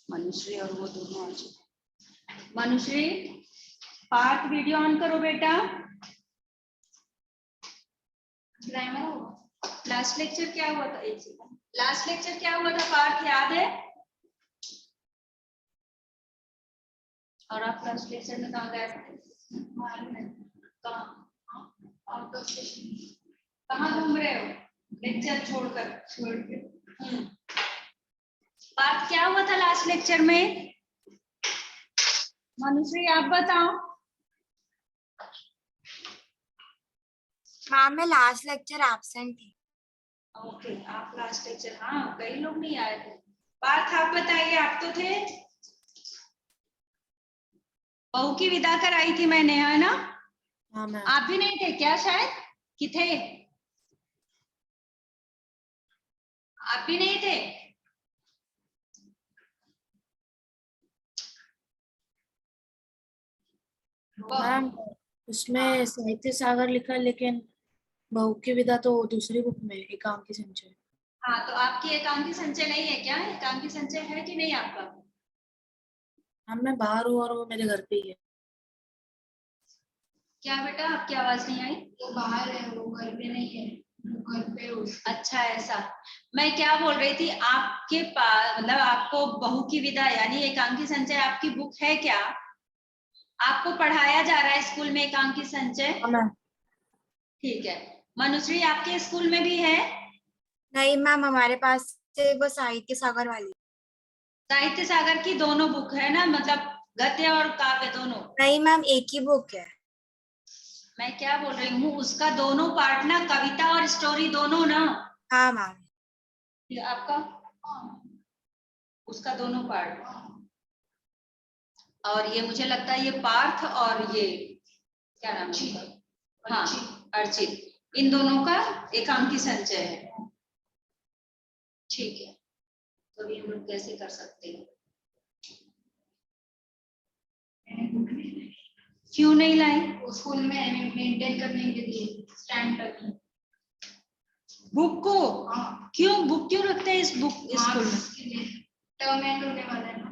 मनुश्री और वो दोनों आ चुके। मनुश्री पार्थ वीडियो ऑन करो बेटा। लास्ट लेक्चर क्या हुआ था? एक सेकंड, लास्ट लेक्चर क्या हुआ था पार्थ, याद है? और आप लास्ट लेक्चर में कहाँ गए थे? कहाँ घूम रहे हो लेक्चर छोड़कर? पार्थ क्या हुआ था लास्ट लेक्चर में? मनुश्री आप बताओ। मैम मैं लास्ट लेक्चर एब्सेंट थी। ओके, आप लास्ट लेक्चर, हाँ कई लोग नहीं आए थे। पार्थ आप बताइए, आप तो थे। बहू की विदा कराई थी मैंने, है ना? हाँ मैम। आप भी नहीं थे क्या? शायद कि थे? आप भी नहीं थे? मैम उसमें साहित्य सागर लिखा, लेकिन बहू की विदा तो दूसरी बुक में एकांकी संचय। हाँ, तो आपकी एकांकी संचय नहीं है क्या? एकांकी संचय है कि नहीं आपका? मैम मैं बाहर हूँ और वो मेरे घर पे ही है। क्या बेटा, आपकी आवाज नहीं आई? वो बाहर है, वो घर पे नहीं है, वो घर पे है। अच्छा, ऐसा। मैं क्या बोल रही थी, आपके पास मतलब आपको बहू की विदा यानी एकांकी संचय आपकी बुक है क्या? आपको पढ़ाया जा रहा है स्कूल में एकांकी संचय? हाँ मैम। ठीक है। मनुश्री आपके स्कूल में भी है? नहीं मैम, हमारे पास से वो साहित्य सागर वाली। साहित्य सागर की दोनों बुक है ना, मतलब गद्य और काव्य दोनों? नहीं मैम, एक ही बुक है। मैं क्या बोल रही हूँ, उसका दोनों पार्ट ना, कविता और स्टोरी दोनों ना? हाँ मैम। ये आपका? उसका दोनों पार्ट। और ये मुझे लगता है ये पार्थ और ये क्या नाम है? हाँ, अर्चित, इन दोनों का एकांकी संचय है। ठीक है, तो ये हम लोग कैसे कर सकते हैं? क्यों नहीं लाई? स्कूल में मेंटेन करने के लिए स्टैंड रखी बुक को? हाँ। क्यों बुक क्यों रखते हैं इस बुक स्कूल में? टर्म एंड होने वाला है ना।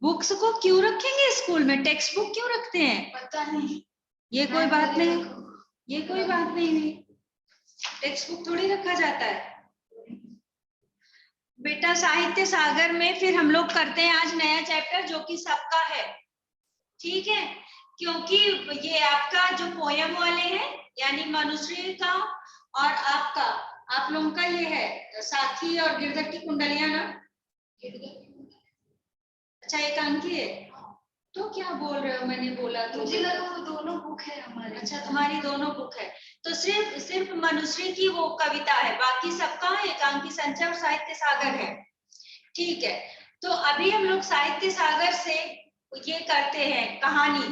बुक्स को क्यों रखेंगे स्कूल में? टेक्स्ट बुक क्यों रखते हैं? पता नहीं, ये कोई बात नहीं, ये कोई बात नहीं हुई। टेक्स्ट बुक थोड़ी रखा जाता है बेटा। साहित्य सागर में फिर हम लोग करते हैं आज नया चैप्टर जो कि सबका है, ठीक है? क्योंकि ये आपका जो पोयम वाले हैं यानी मनुश्री का और आपका, आप लोगों का ये है साथी और गिरधर की कुंडलियां ना? अच्छा, एकांकी है तो क्या बोल रहे हो? मैंने बोला तो मुझे लगा वो दोनों बुक है हमारे। अच्छा, तुम्हारी दोनों बुक है तो सिर्फ मनुश्री की वो कविता है, बाकी सबका एकांकी संचय और साहित्य सागर है, ठीक है? तो अभी हम लोग साहित्य सागर से ये करते हैं कहानी।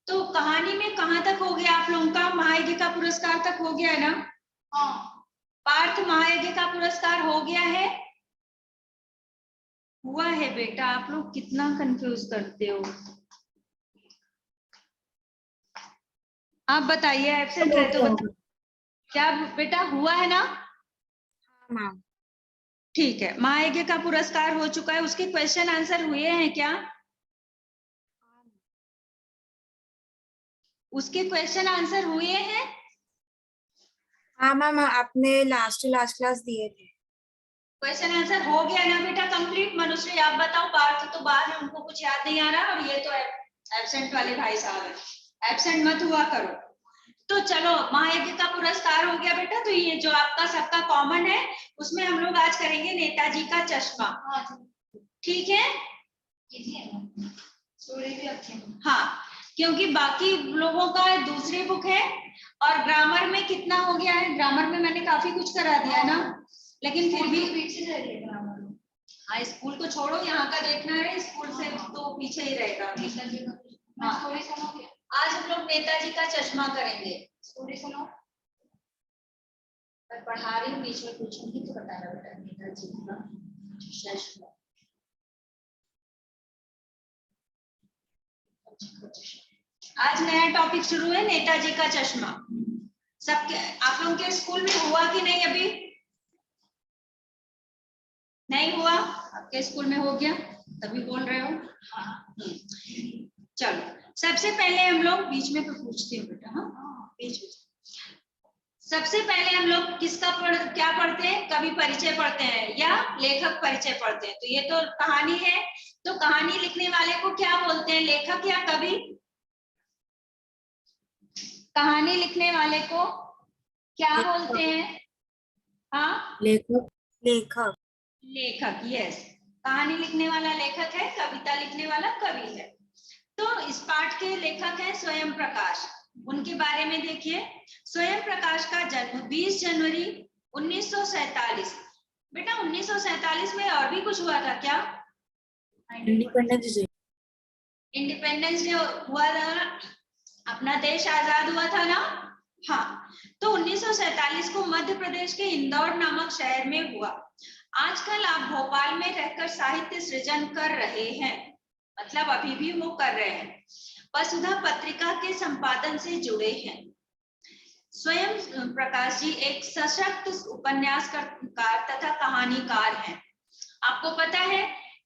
तो कहानी में कहाँ तक हो गया आप लोगों का? महायज्ञ का पुरस्कार तक हो गया है ना? हाँ। पार्थ, महायज्ञ का पुरस्कार हो गया है? हुआ है बेटा, आप लोग कितना कंफ्यूज करते हो। आप बताइए, एब्सेंट रहे तो बता। क्या बेटा हुआ है ना? हाँ मैम। ठीक है, महायज्ञ का पुरस्कार हो चुका है, उसके क्वेश्चन आंसर हुए हैं क्या? उसके क्वेश्चन आंसर हुए हैं? हाँ मैम, आपने लास्ट क्लास दिए थे। क्वेश्चन आंसर हो गया ना बेटा कंप्लीट? मनुश्री आप बताओ, पार्थ तो बाहर है, उनको कुछ याद नहीं आ रहा, और ये तो एब्सेंट वाले भाई साहब है, एब्सेंट मत हुआ करो। तो चलो, महायज्ञ का पुरस्कार हो गया बेटा, तो ये जो आपका सबका कॉमन है उसमें हम लोग आज करेंगे नेताजी का चश्मा, ठीक है? स्टोरी भी अच्छी है। हाँ, क्योंकि बाकी लोगों का दूसरी बुक है, और ग्रामर में कितना हो गया है? ग्रामर में मैंने काफी कुछ करा दिया है ना, लेकिन फिर भी पीछे जा रही है ग्रामर में। हाँ, स्कूल को छोड़ो, यहाँ का देखना है, स्कूल से तो पीछे ही रहेगा। हाँ, स्टोरी सुनोगे? आज हम लोग नेताजी का चश्मा करेंगे। स्टोरी सुनो। मैं पढ़ा रही हूँ, बीच में पूछूंगी तो बताना बेटा। नेताजी का चश्मा, आज नया टॉपिक शुरू है, नेताजी का चश्मा। सबके आप लोगों के स्कूल में हुआ कि नहीं? अभी नहीं हुआ? सबके स्कूल में हो गया, तभी बोल रहे हो। हाँ चलो सबसे पहले हम लोग बीच में पूछती हूँ बेटा। हाँ बीच में सबसे पहले हम लोग किसका क्या पढ़ते हैं, कवि परिचय पढ़ते हैं या लेखक परिचय पढ़ते हैं। तो ये तो कहानी है, तो कहानी लिखने वाले को क्या बोलते हैं, लेखक या कवि? कहानी लिखने वाले को क्या बोलते हैं? हाँ लेखक। लेखक। लेखक, यस। कहानी लिखने वाला लेखक है, कविता लिखने वाला कवि है। तो इस पाठ के लेखक हैं स्वयं प्रकाश। उनके बारे में देखिए, स्वयं प्रकाश का जन्म 20 जनवरी 1947। बेटा 1947 में और भी कुछ हुआ था क्या? Independence day. इंडिपेंडेंस डे हुआ था, अपना देश आजाद हुआ था ना। हाँ, तो 1947 को मध्य प्रदेश के इंदौर नामक शहर में हुआ। आजकल आप भोपाल में रहकर साहित्य सृजन कर रहे हैं, मतलब अभी भी वो कर रहे हैं। वसुधा पत्रिका के संपादन से जुड़े हैं। स्वयं प्रकाश जी एक सशक्त उपन्यासकार तथा कहानीकार हैं। आपको पता है,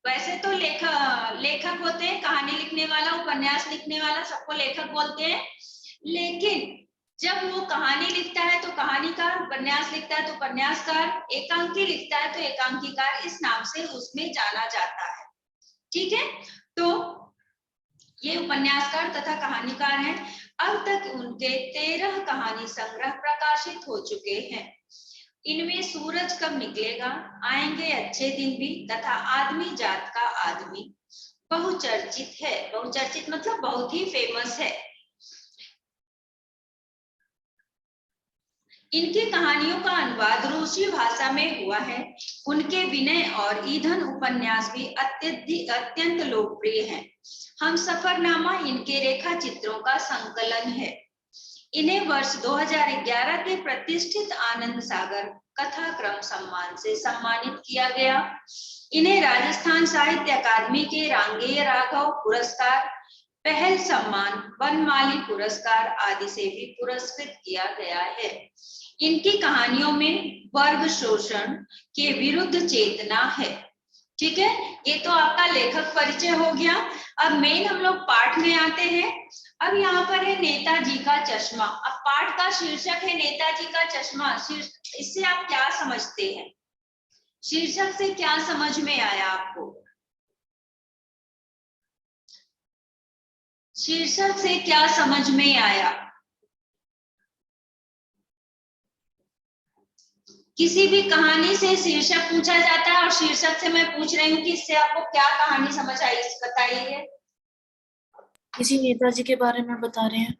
वैसे तो लेखक होते हैं, कहानी लिखने वाला, उपन्यास लिखने वाला, सबको लेखक बोलते हैं। लेकिन जब वो कहानी लिखता है तो कहानीकार, उपन्यास लिखता है तो उपन्यासकार, एकांकी लिखता है तो एकांकीकार, इस नाम से उसमें जाना जाता है। ठीक है, तो ये उपन्यासकार तथा कहानीकार हैं। अब तक उनके 13 कहानी संग्रह प्रकाशित हो चुके हैं। इनमें सूरज कब निकलेगा, आएंगे अच्छे दिन भी तथा आदमी जात का आदमी बहुचर्चित है। बहुचर्चित मतलब बहुत ही फेमस है। इनकी कहानियों का अनुवाद रूसी भाषा में हुआ है। उनके विनय और ईंधन उपन्यास भी अत्यंत लोकप्रिय हैं। हमसफरनामा इनके रेखा चित्रों का संकलन है। इन्हें वर्ष 2011 के प्रतिष्ठित आनंद सागर कथा क्रम सम्मान से सम्मानित किया गया। इन्हें राजस्थान साहित्य अकादमी के रांगेय राघव पुरस्कार, पहल सम्मान, वनमाली पुरस्कार आदि से भी पुरस्कृत किया गया है। इनकी कहानियों में वर्ग शोषण के विरुद्ध चेतना है। ठीक है, ये तो आपका लेखक परिचय हो गया। अब मेन हम लोग पाठ में आते हैं। अब यहाँ पर है नेताजी का चश्मा। अब पाठ का शीर्षक है नेताजी का चश्मा। इससे आप क्या समझते हैं, शीर्षक से क्या समझ में आया आपको? शीर्षक से क्या समझ में आया? किसी भी कहानी से शीर्षक पूछा जाता है और शीर्षक से मैं पूछ रही हूँ कि इससे आपको क्या कहानी समझ आई, बताइए। किसी नेताजी के बारे में बता रहे हैं।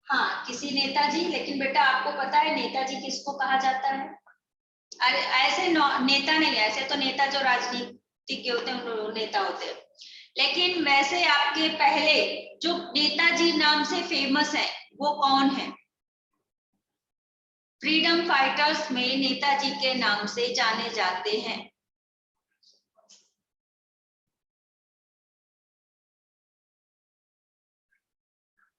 हाँ, किसी नेताजी। लेकिन बेटा आपको पता है नेताजी किसको कहा जाता है? अरे ऐसे नेता नहीं, ऐसे तो नेता जो राजनीतिक के होते हैं वो नेता होते हैं। लेकिन वैसे आपके पहले जो नेताजी नाम से फेमस है वो कौन है? फ्रीडम फाइटर्स में नेताजी के नाम से जाने जाते हैं।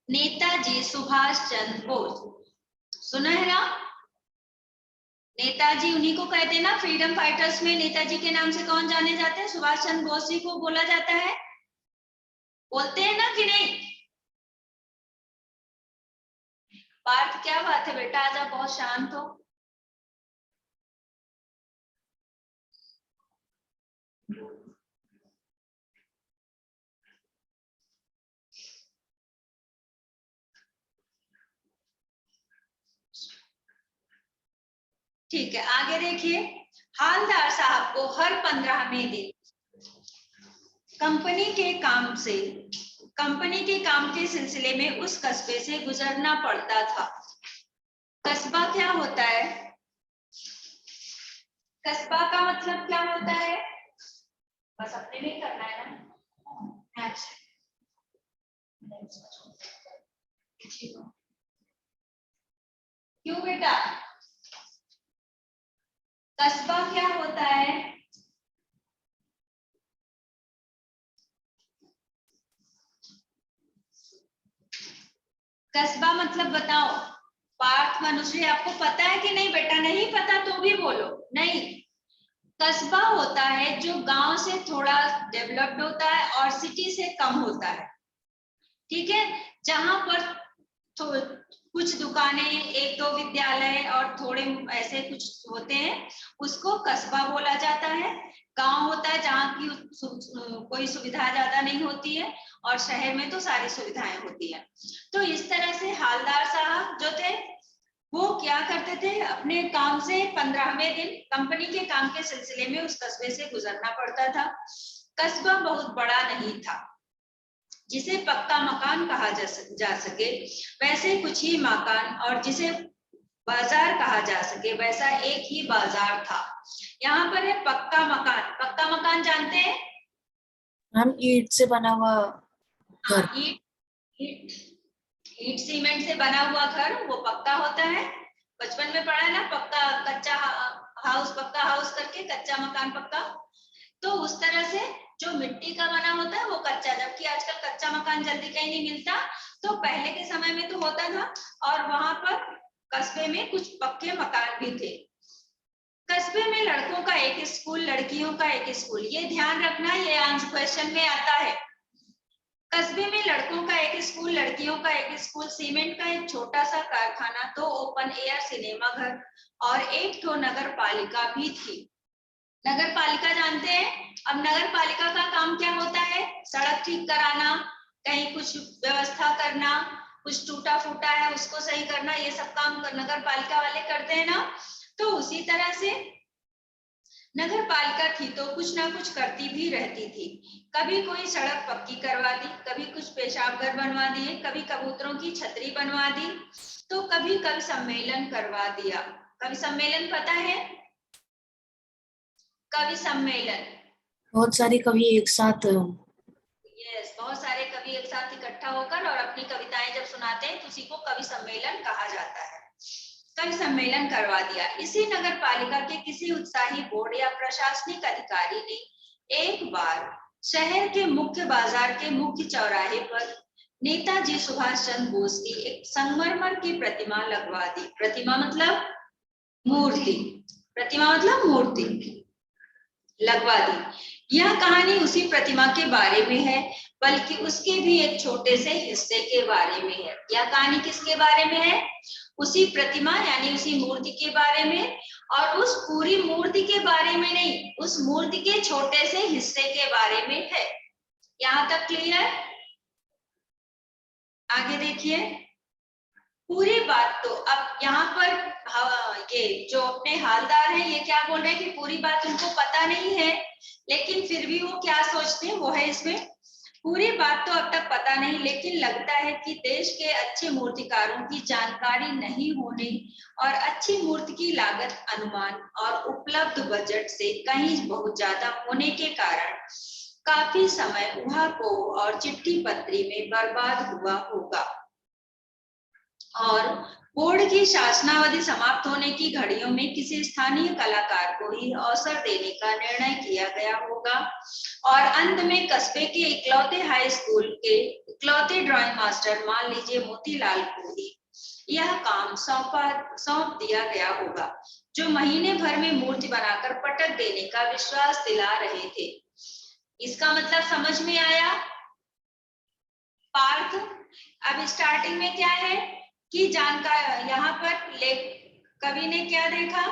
नेताजी सुभाष चंद्र बोस, सुना है ना? नेताजी उन्हीं को कहते हैं ना। फ्रीडम फाइटर्स में नेताजी के नाम से कौन जाने जाते हैं? सुभाष चंद्र बोस जी को बोला जाता है, बोलते हैं ना कि नहीं? पार्थ क्या बात है बेटा, आज आप बहुत शांत हो। ठीक है, आगे देखिए। हालदार साहब को हर 15वें दिन कंपनी के काम के सिलसिले में उस कस्बे से गुजरना पड़ता था। कस्बा क्या होता है? कस्बा का मतलब क्या होता है? बस अपने में करना है ना। अच्छा, क्यों बेटा? कस्बा क्या होता है? कस्बा मतलब बताओ। पार्थ, मनुष्य, आपको पता है कि नहीं बेटा? नहीं पता तो भी बोलो। नहीं, कस्बा होता है जो गांव से थोड़ा डेवलप्ड होता है और सिटी से कम होता है, ठीक है, जहां पर कुछ दुकानें, एक दो विद्यालय और थोड़े ऐसे कुछ होते हैं, उसको कस्बा बोला जाता है। गांव होता है जहाँ की कोई सुविधा ज्यादा नहीं होती है, और शहर में तो सारी सुविधाएं होती है। तो इस तरह से हालदार साहब जो थे वो क्या करते थे, अपने काम से 15वें दिन कंपनी के काम के सिलसिले में उस कस्बे से गुजरना पड़ता था। कस्बा बहुत बड़ा नहीं था जिसे पक्का मकान कहा जा सके, वैसे कुछ ही मकान, और जिसे बाजार कहा जा सके वैसा एक ही बाजार था। यहाँ पर है पक्का मकान। पक्का मकान जानते हैं? हम ईंट से बना हुआ घर। हाँ, ईंट सीमेंट से बना हुआ घर वो पक्का होता है। बचपन में पढ़ा है ना, पक्का कच्चा हाउस, पक्का हाउस करके, कच्चा मकान पक्का। तो उस तरह से जो मिट्टी का बना होता है वो कच्चा, जबकि आजकल कच्चा मकान जल्दी कहीं नहीं मिलता, तो पहले के समय में तो होता था। और वहां पर कस्बे में कुछ पक्के मकान भी थे। कस्बे में लड़कों का एक स्कूल, लड़कियों का एक स्कूल, ये ध्यान रखना, ये आंसर क्वेश्चन में आता है। कस्बे में लड़कों का एक स्कूल, लड़कियों का एक स्कूल, सीमेंट का एक छोटा सा कारखाना, 2 ओपन एयर सिनेमा घर और एक तो नगर पालिका भी थी। नगर पालिका जानते हैं? अब नगर पालिका का काम क्या होता है? सड़क ठीक कराना, कहीं कुछ व्यवस्था करना, कुछ टूटा फूटा है उसको सही करना, ये सब काम नगर पालिका वाले करते हैं ना। तो उसी तरह से नगर पालिका थी तो कुछ ना कुछ करती भी रहती थी। कभी कोई सड़क पक्की करवा दी, कभी कुछ पेशाब घर बनवा दिए, कभी कबूतरों की छतरी बनवा दी, तो कभी कवि सम्मेलन करवा दिया। कवि सम्मेलन पता है? कवि सम्मेलन, बहुत सारे कवि एक साथ यस, बहुत सारे कवि एक साथ इकट्ठा होकर और अपनी कविताएं जब सुनाते हैं तो उसी को कवि सम्मेलन कहा जाता है। कवि सम्मेलन करवा दिया। इसी नगर पालिका के किसी उत्साही बोर्ड या प्रशासनिक अधिकारी ने एक बार शहर के मुख्य बाजार के मुख्य चौराहे पर नेताजी सुभाष चंद्र बोस की एक संगमरमर की प्रतिमा लगवा दी। प्रतिमा मतलब मूर्ति, प्रतिमा मतलब मूर्ति लगवा दी। यह कहानी उसी प्रतिमा के बारे में है, बल्कि उसके भी एक छोटे से हिस्से के बारे में है। यह कहानी किसके बारे में है? उसी प्रतिमा यानी उसी मूर्ति के बारे में, और उस पूरी मूर्ति के बारे में नहीं, उस मूर्ति के छोटे से हिस्से के बारे में है। यहाँ तक क्लियर? आगे देखिए, पूरी बात तो अब यहाँ पर ये जो अपने हालदार हैं ये क्या बोल रहे हैं कि पूरी बात उनको पता नहीं है, लेकिन फिर भी वो क्या सोचते हैं वो है इसमें, पूरी बात तो अब तक पता नहीं, लेकिन लगता है कि देश के अच्छे मूर्तिकारों की जानकारी नहीं होने और अच्छी मूर्ति की लागत अनुमान और उपलब्ध बजट से कहीं बहुत ज्यादा होने के कारण काफी समय ऊहापोह और चिट्ठी पत्री में बर्बाद हुआ होगा, और बोर्ड की शासनावधि समाप्त होने की घड़ियों में किसी स्थानीय कलाकार को ही अवसर देने का निर्णय किया गया होगा, और अंत में कस्बे के इकलौते हाई स्कूल के इकलौते ड्राइंग मास्टर, मान लीजिए मोतीलाल को ही यह काम सौंप दिया गया होगा, जो महीने भर में मूर्ति बनाकर पटक देने का विश्वास दिला रहे थे। इसका मतलब समझ में आया पार्थ? अब स्टार्टिंग में क्या है कि जानकार, यहाँ पर कवि ने क्या देखा,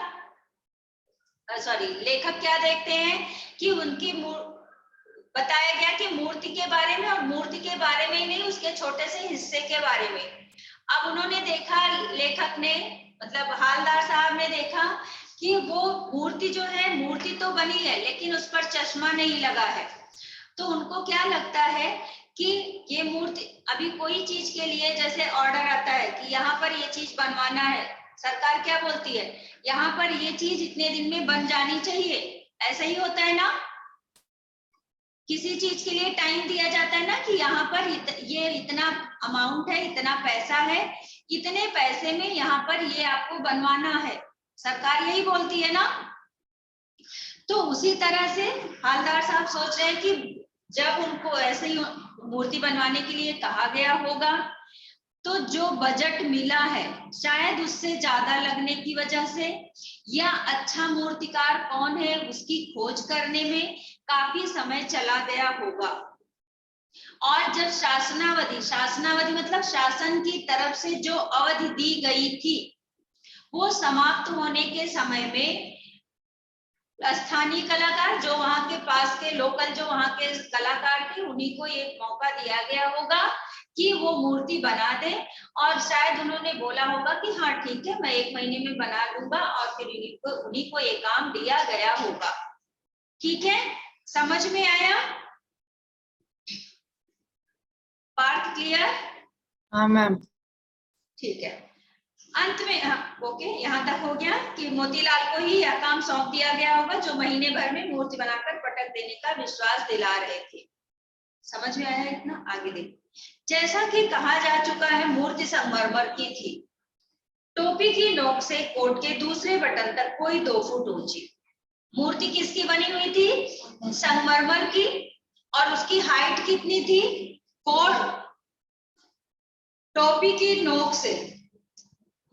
लेखक क्या देखते हैं कि उनकी बताया गया कि मूर्ति के बारे में, और मूर्ति के बारे में ही नहीं उसके छोटे से हिस्से के बारे में। अब उन्होंने देखा, लेखक ने मतलब हालदार साहब ने देखा कि वो मूर्ति जो है, मूर्ति तो बनी है लेकिन उस पर चश्मा नहीं लगा है। तो उनको क्या लगता है कि ये मूर्ति, अभी कोई चीज के लिए जैसे ऑर्डर आता है कि यहाँ पर ये चीज बनवाना है, सरकार क्या बोलती है, यहाँ पर ये चीज इतने दिन में बन जानी चाहिए, ऐसा ही होता है ना। किसी चीज के लिए टाइम दिया जाता है ना कि यहाँ पर ये इतना अमाउंट है, इतना पैसा है, इतने पैसे में यहाँ पर ये आपको बनवाना है, सरकार यही बोलती है ना। तो उसी तरह से हालदार साहब सोच रहे हैं कि जब उनको ऐसे ही मूर्ति बनवाने के लिए कहा गया होगा, तो जो बजट मिला है शायद उससे ज्यादा लगने की वजह से, या अच्छा मूर्तिकार कौन है उसकी खोज करने में काफी समय चला गया होगा। और जब शासनावधि मतलब शासन की तरफ से जो अवधि दी गई थी वो समाप्त होने के समय में स्थानीय कलाकार, जो वहां के पास के लोकल जो वहां के कलाकार थे, उन्हीं को एक मौका दिया गया होगा कि वो मूर्ति बना दे। और शायद उन्होंने बोला होगा कि हाँ ठीक है, मैं 1 महीने में बना लूंगा, और फिर उन्हीं को ये काम दिया गया होगा। ठीक है, समझ में आया? Part clear? हाँ मैम। ठीक है, अंत में ओके, यहाँ तक हो गया कि मोतीलाल को ही यह काम सौंप दिया गया होगा, जो महीने भर में मूर्ति बनाकर पटक देने का विश्वास दिला रहे थे। समझ में आया इतना? आगे देखो। जैसा कि कहा जा चुका है, मूर्ति संगमरमर की थी। टोपी की नोक से कोट के दूसरे बटन तक कोई 2 फुट ऊंची। मूर्ति किसकी बनी हुई थी? संगमरमर की। और उसकी हाइट कितनी थी? कोट टोपी की नोक से।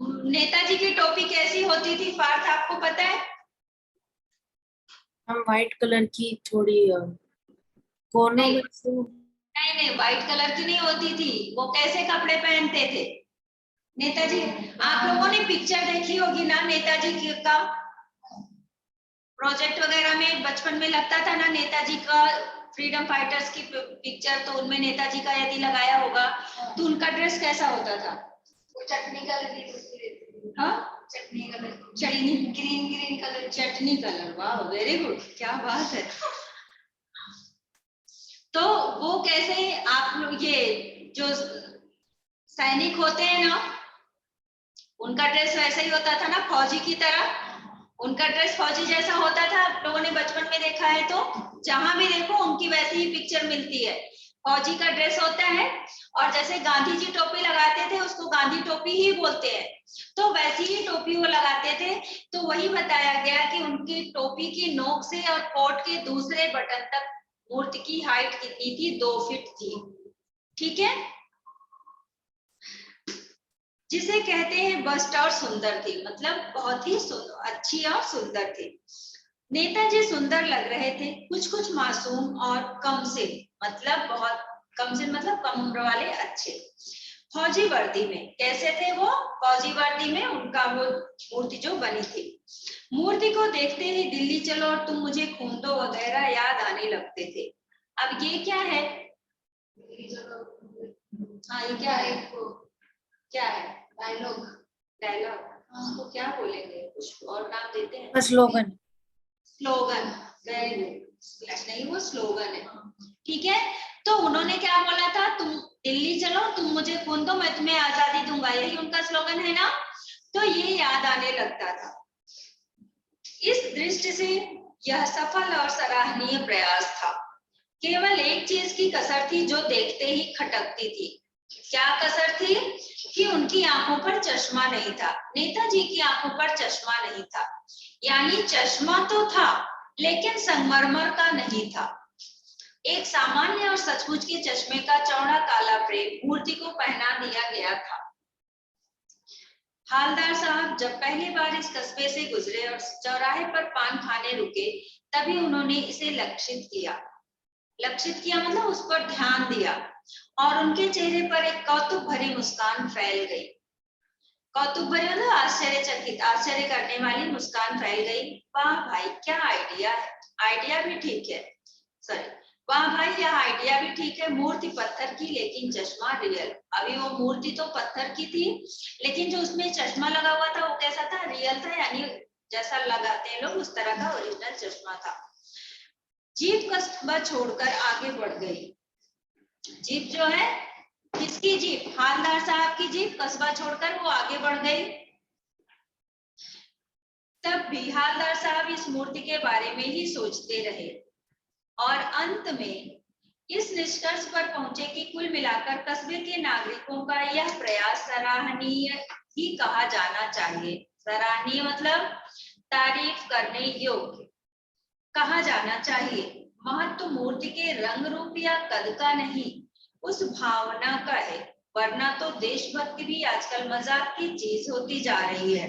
नेताजी की टोपी कैसी होती थी पार्थ, आपको पता है? हम व्हाइट कलर की थोड़ी कोनों नहीं। में से नहीं, व्हाइट कलर की नहीं होती थी। वो कैसे कपड़े पहनते थे नेताजी? आप लोगों ने पिक्चर देखी होगी ना नेताजी की का, प्रोजेक्ट वगैरह में बचपन में लगता था ना नेताजी का, फ्रीडम फाइटर्स की पिक्चर, तो उनमें नेताजी का यदि लगाया होगा तो उनका ड्रेस कैसा होता था? वो चटनी कलर की कुर्ती रहती थी। हाँ, चटनी कलर, चटनी ग्रीन कलर, चटनी कलर। वाह, वेरी गुड, क्या बात है। तो वो कैसे, आप लोग ये जो सैनिक होते हैं ना, उनका ड्रेस वैसा ही होता था ना, फौजी की तरह। उनका ड्रेस फौजी जैसा होता था, आप लोगों ने बचपन में देखा है तो जहां भी देखो उनकी वैसी ही पिक्चर मिलती है। फौजी का ड्रेस होता है, और जैसे गांधी जी टोपी लगाते थे उसको गांधी टोपी ही बोलते हैं, तो वैसी ही टोपी वो लगाते थे। तो वही बताया गया कि उनकी टोपी की नोक से और कोट के दूसरे बटन तक मूर्ति की हाइट कितनी थी? 2 फीट थी। ठीक है, जिसे कहते हैं बस्ट और सुंदर थी, मतलब बहुत ही अच्छी और सुंदर थी। नेताजी सुंदर लग रहे थे, कुछ मासूम और कम से, मतलब बहुत कम से मतलब कम उम्र वाले अच्छे। फौजी वर्दी में कैसे थे वो? फौजी वर्दी में उनका वो मूर्ति जो बनी थी। मूर्ति को देखते ही दिल्ली चलो और तुम मुझे खून दो वगैरह याद आने लगते थे। अब ये क्या है? हाँ, ये क्या है? क्या है? डायलॉग उसको क्या बोलेंगे? कुछ और नाम देते हैं। स्लोगन। Very good. नहीं, वो स्लोगन है। ठीक है, तो उन्होंने क्या बोला था? तुम दिल्ली चलो, तुम मुझे खून दो, मैं तुम्हें आजादी दूंगा, यही उनका स्लोगन है ना। तो ये याद आने लगता था। इस दृष्टि से यह सफल और सराहनीय प्रयास था। केवल एक चीज की कसर थी जो देखते ही खटकती थी। क्या कसर थी? कि उनकी आंखों पर चश्मा नहीं था। नेताजी की आंखों पर चश्मा नहीं था, यानी चश्मा तो था लेकिन संगमरमर का नहीं था। एक सामान्य और सचमुच के चश्मे का चौड़ा काला फ्रेम मूर्ति को पहना दिया गया था। हालदार साहब जब पहली बार इस कस्बे से गुजरे और चौराहे पर पान खाने रुके, तभी उन्होंने इसे लक्षित किया मतलब उस पर ध्यान दिया, और उनके चेहरे पर एक कौतुक भरी मुस्कान फैल गई। कौतुक भरी मतलब आश्चर्यचकित, आश्चर्य करने वाली मुस्कान फैल गई। वाह भाई, क्या आइडिया है। आइडिया भी ठीक है, सॉरी, वाह भाई यह आइडिया भी ठीक है। मूर्ति पत्थर की लेकिन चश्मा रियल। अभी वो मूर्ति तो पत्थर की थी, लेकिन जो उसमें चश्मा लगा हुआ था वो कैसा था? रियल था, यानी जैसा लगाते हैं लोग उस तरह का ओरिजिनल चश्मा था। जीप कस्बा छोड़कर आगे बढ़ गई। जीप जो है, किसकी जीप? हालदार साहब की जीप कस्बा छोड़कर वो आगे बढ़ गई। तब भी हालदार साहब इस मूर्ति के बारे में ही सोचते रहे, और अंत में इस निष्कर्ष पर पहुंचे कि कुल मिलाकर कस्बे के नागरिकों का यह प्रयास सराहनीय ही कहा जाना चाहिए। सराहनीय मतलब तारीफ करने योग्य कहा जाना चाहिए। महत्व मूर्ति के रंग रूप या कद का नहीं, उस भावना का है वरना तो देशभक्ति भी आजकल मजाक की चीज होती जा रही है।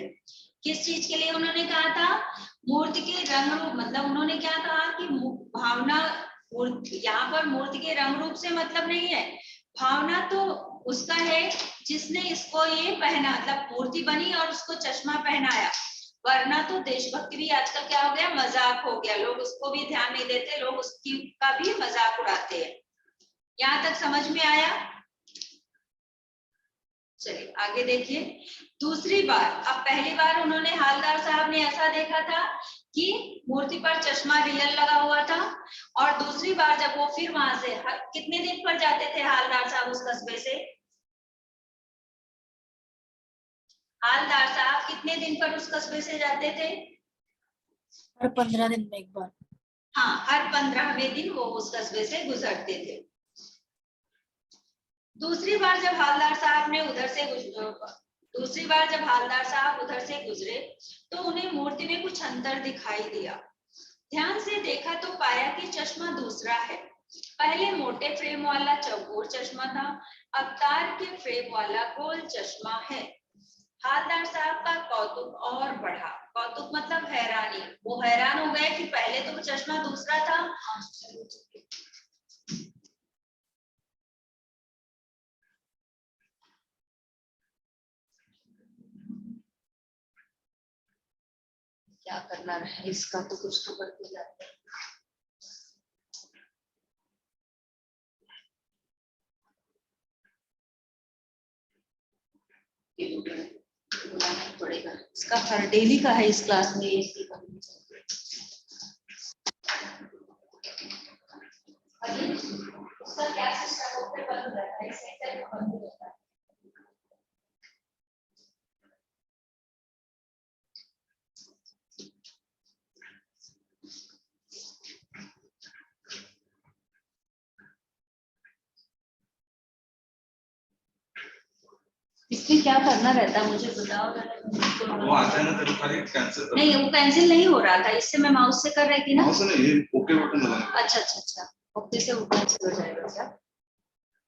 किस चीज के लिए उन्होंने कहा था? मूर्ति के रंग रूप, मतलब उन्होंने क्या कहा कि भावना, यहाँ पर मूर्ति के रंग रूप से मतलब नहीं है, भावना तो उसका है जिसने इसको ये पहना, मतलब मूर्ति बनी और उसको चश्मा पहनाया। वरना तो देशभक्ति भी आजकल क्या हो गया, मजाक हो गया, लोग उसको भी ध्यान नहीं देते, लोग उसकी का भी मजाक उड़ाते हैं। यहाँ तक समझ में आया? चलिए आगे देखिए। दूसरी बार, अब पहली बार उन्होंने, हालदार साहब ने ऐसा देखा था कि मूर्ति पर चश्मा रियल लगा हुआ था, और दूसरी बार जब वो फिर वहां से कितने दिन पर जाते थे हालदार साहब उस कस्बे से? हालदार साहब कितने दिन पर उस कस्बे से जाते थे? हर 15 दिन में एक बार। हाँ, हर 15वें दिन वो उस कस्बे से गुजरते थे। दूसरी बार जब हालदार साहब ने उधर से दूसरी बार जब हालदार साहब उधर से गुजरे तो उन्हें मूर्ति में कुछ अंतर दिखाई दिया। ध्यान से देखा तो पाया कि चश्मा दूसरा है। पहले मोटे फ्रेम वाला चौकोर चश्मा था, अब तार के फ्रेम वाला गोल चश्मा है। हालदार साहब का कौतुक और बढ़ा। कौतुक मतलब हैरानी, वो हैरान हो गए कि पहले तो चश्मा दूसरा था। क्या करना है इसका, तो कुछ तो करते जाते हैं। बुलाना पड़ेगा, इसका हर डेली का है इस क्लास में, इसकी करनी चाहिए। उसका क्या सिस्टम होता है, बंद रहता है, इस सेक्टर में बंद रहता है। इसमें क्या करना रहता है मुझे बताओ। वो आता है ना तब खाली कैंसिल कर। नहीं, वो कैंसिल नहीं हो रहा था, इससे मैं माउस से कर रही थी ना। माउस से नहीं, ये ओके बटन दबाना। अच्छा अच्छा अच्छा, ओके से वो कैंसिल हो जाएगा क्या?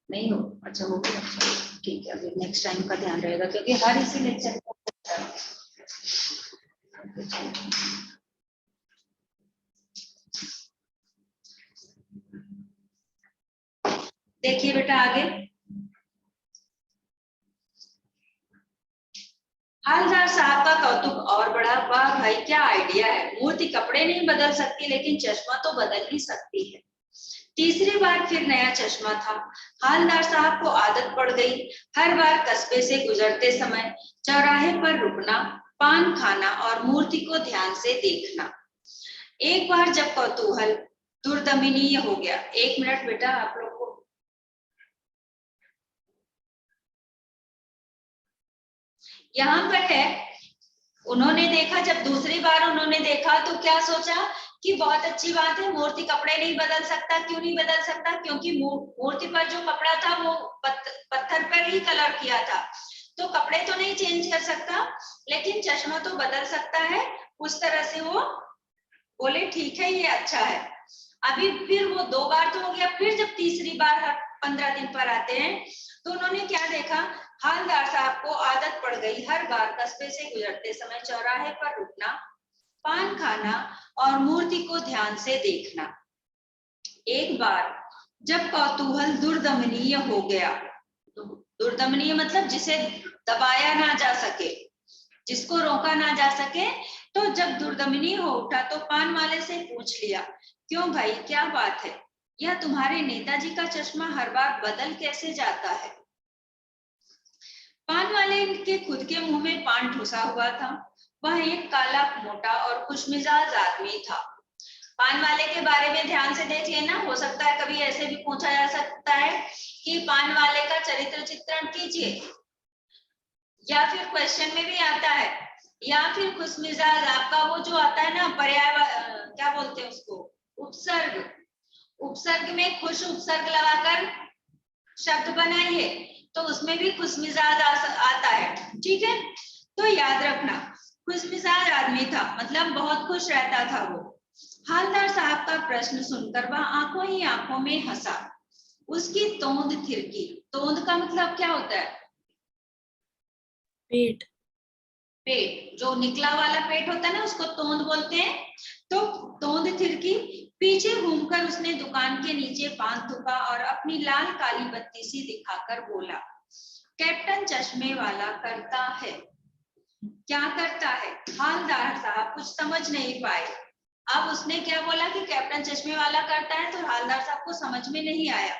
नहीं हो, अच्छा हो गया, अच्छा ठीक है, अभी नेक्स्ट टाइम का ध्यान रहेगा क्योंकि हर इसी लेक्चर देखिए बेटा आगे। हालदार साहब का कौतुक और बढ़ा। वाह भाई क्या आइडिया है, मूर्ति कपड़े नहीं बदल सकती लेकिन चश्मा तो बदल ही सकती है। तीसरी बार फिर नया चश्मा था। हालदार साहब को आदत पड़ गई, हर बार कस्बे से गुजरते समय चौराहे पर रुकना, पान खाना और मूर्ति को ध्यान से देखना। एक बार जब कौतूहल दुर्दमनीय हो गया, 1 मिनट बेटा आप लोग को, यहाँ पर है, उन्होंने देखा, जब दूसरी बार उन्होंने देखा तो क्या सोचा कि बहुत अच्छी बात है, मूर्ति कपड़े नहीं बदल सकता। क्यों नहीं बदल सकता? क्योंकि मूर्ति पर जो कपड़ा था वो पत्थर पर ही कलर किया था, तो कपड़े तो नहीं चेंज कर सकता, लेकिन चश्मा तो बदल सकता है। उस तरह से वो बोले ठीक है, ये अच्छा है। अभी फिर वो 2 बार तो हो गया, फिर जब तीसरी बार हर 15 दिन पर आते हैं तो उन्होंने क्या देखा, हालदार साहब को आदत पड़ गई हर बार कस्बे से गुजरते समय चौराहे पर रुकना, पान खाना और मूर्ति को ध्यान से देखना। एक बार जब कौतूहल दुर्दमनीय हो गया, दुर्दमनीय मतलब जिसे दबाया ना जा सके, जिसको रोका ना जा सके, तो जब दुर्दमनीय हो उठा तो पान वाले से पूछ लिया, क्यों भाई क्या बात है, यह तुम्हारे नेताजी का चश्मा हर बार बदल कैसे जाता है? पान वाले के खुद के मुंह में पान ठुसा हुआ था। वह एक काला, मोटा और खुशमिजाज आदमी था। पान वाले के बारे में ध्यान से देख लेना, हो सकता है कभी ऐसे भी पूछा जा सकता है कि पान वाले का चरित्र चित्रण कीजिए, या फिर क्वेश्चन में भी आता है, या फिर खुशमिजाज आपका वो जो आता है ना पर्याय, क्या बोलते हैं उसको, उपसर्ग, उपसर्ग में खुश उपसर्ग लगाकर शब्द बनाइए तो उसमें भी खुशमिजाज आता है, ठीक है? तो याद रखना, खुशमिजाज आदमी था मतलब बहुत खुश रहता था वो। हालदार साहब का प्रश्न सुनकर वह आंखों ही आंखों में हंसा। उसकी तोंद थिरकी। तोंद का मतलब क्या होता है? पेट। पेट, जो निकला वाला पेट होता है ना उसको तोंद बोलते हैं। तो तोंद थिरकी, पीछे घूमकर उसने दुकान के नीचे पान थूका और अपनी लाल काली बत्ती सी दिखाकर बोला, कैप्टन चश्मे वाला करता है। क्या करता है? हालदार साहब कुछ समझ नहीं पाए। अब उसने क्या बोला कि कैप्टन चश्मे वाला करता है, तो हालदार साहब को समझ में नहीं आया।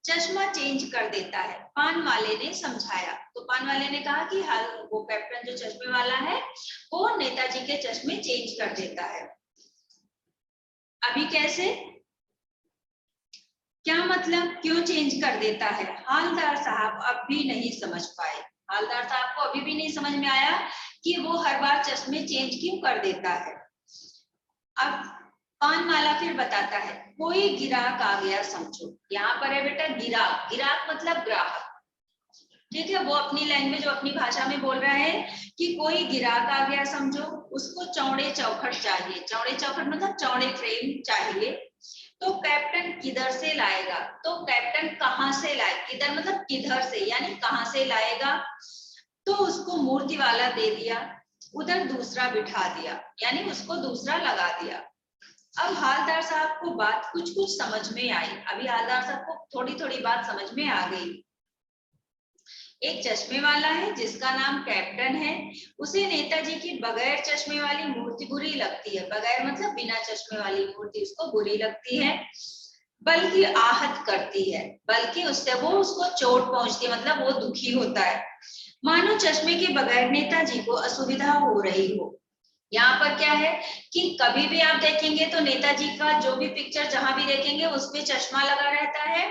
चश्मा चेंज कर देता है, पान वाले ने समझाया। तो पान वाले ने कहा कि हाल वो कैप्टन जो चश्मे वाला है वो नेताजी के चश्मे चेंज कर देता है। अभी कैसे? क्या मतलब क्यों चेंज कर देता है? हालदार साहब अब भी नहीं समझ पाए। हालदार साहब को अभी भी नहीं समझ में आया कि वो हर बार चश्मे चेंज क्यों कर देता है। अब पान माला फिर बताता है, कोई गिराक आ गया समझो। यहाँ पर है बेटा गिराक। गिराक मतलब ग्राहक, ठीक है। वो अपनी लैंग्वेज अपनी भाषा में बोल रहा है कि कोई गिराक आ गया समझो, उसको चौड़े चौखट चाहिए। चौड़े चौखट मतलब चौड़े फ्रेम चाहिए। तो कैप्टन किधर से लाएगा? तो कैप्टन कहाँ से लाए? किधर मतलब किधर से, यानी कहाँ से लाएगा? तो उसको मूर्ति वाला दे दिया, उधर दूसरा बिठा दिया, यानी उसको दूसरा लगा दिया। अब हालदार साहब को बात कुछ कुछ समझ में आई। अभी हालदार साहब को थोड़ी थोड़ी बात समझ में आ गई। एक चश्मे वाला है जिसका नाम कैप्टन है, उसे नेताजी की बगैर चश्मे वाली मूर्ति बुरी लगती है। बगैर मतलब बिना चश्मे वाली मूर्ति उसको बुरी लगती है, बल्कि आहत करती है, बल्कि उससे वो उसको चोट पहुंचती है, मतलब वो दुखी होता है, मानो चश्मे के बगैर नेताजी को असुविधा हो रही हो। यहाँ पर क्या है कि कभी भी आप देखेंगे तो नेताजी का जो भी पिक्चर जहां भी देखेंगे उसमें चश्मा लगा रहता है।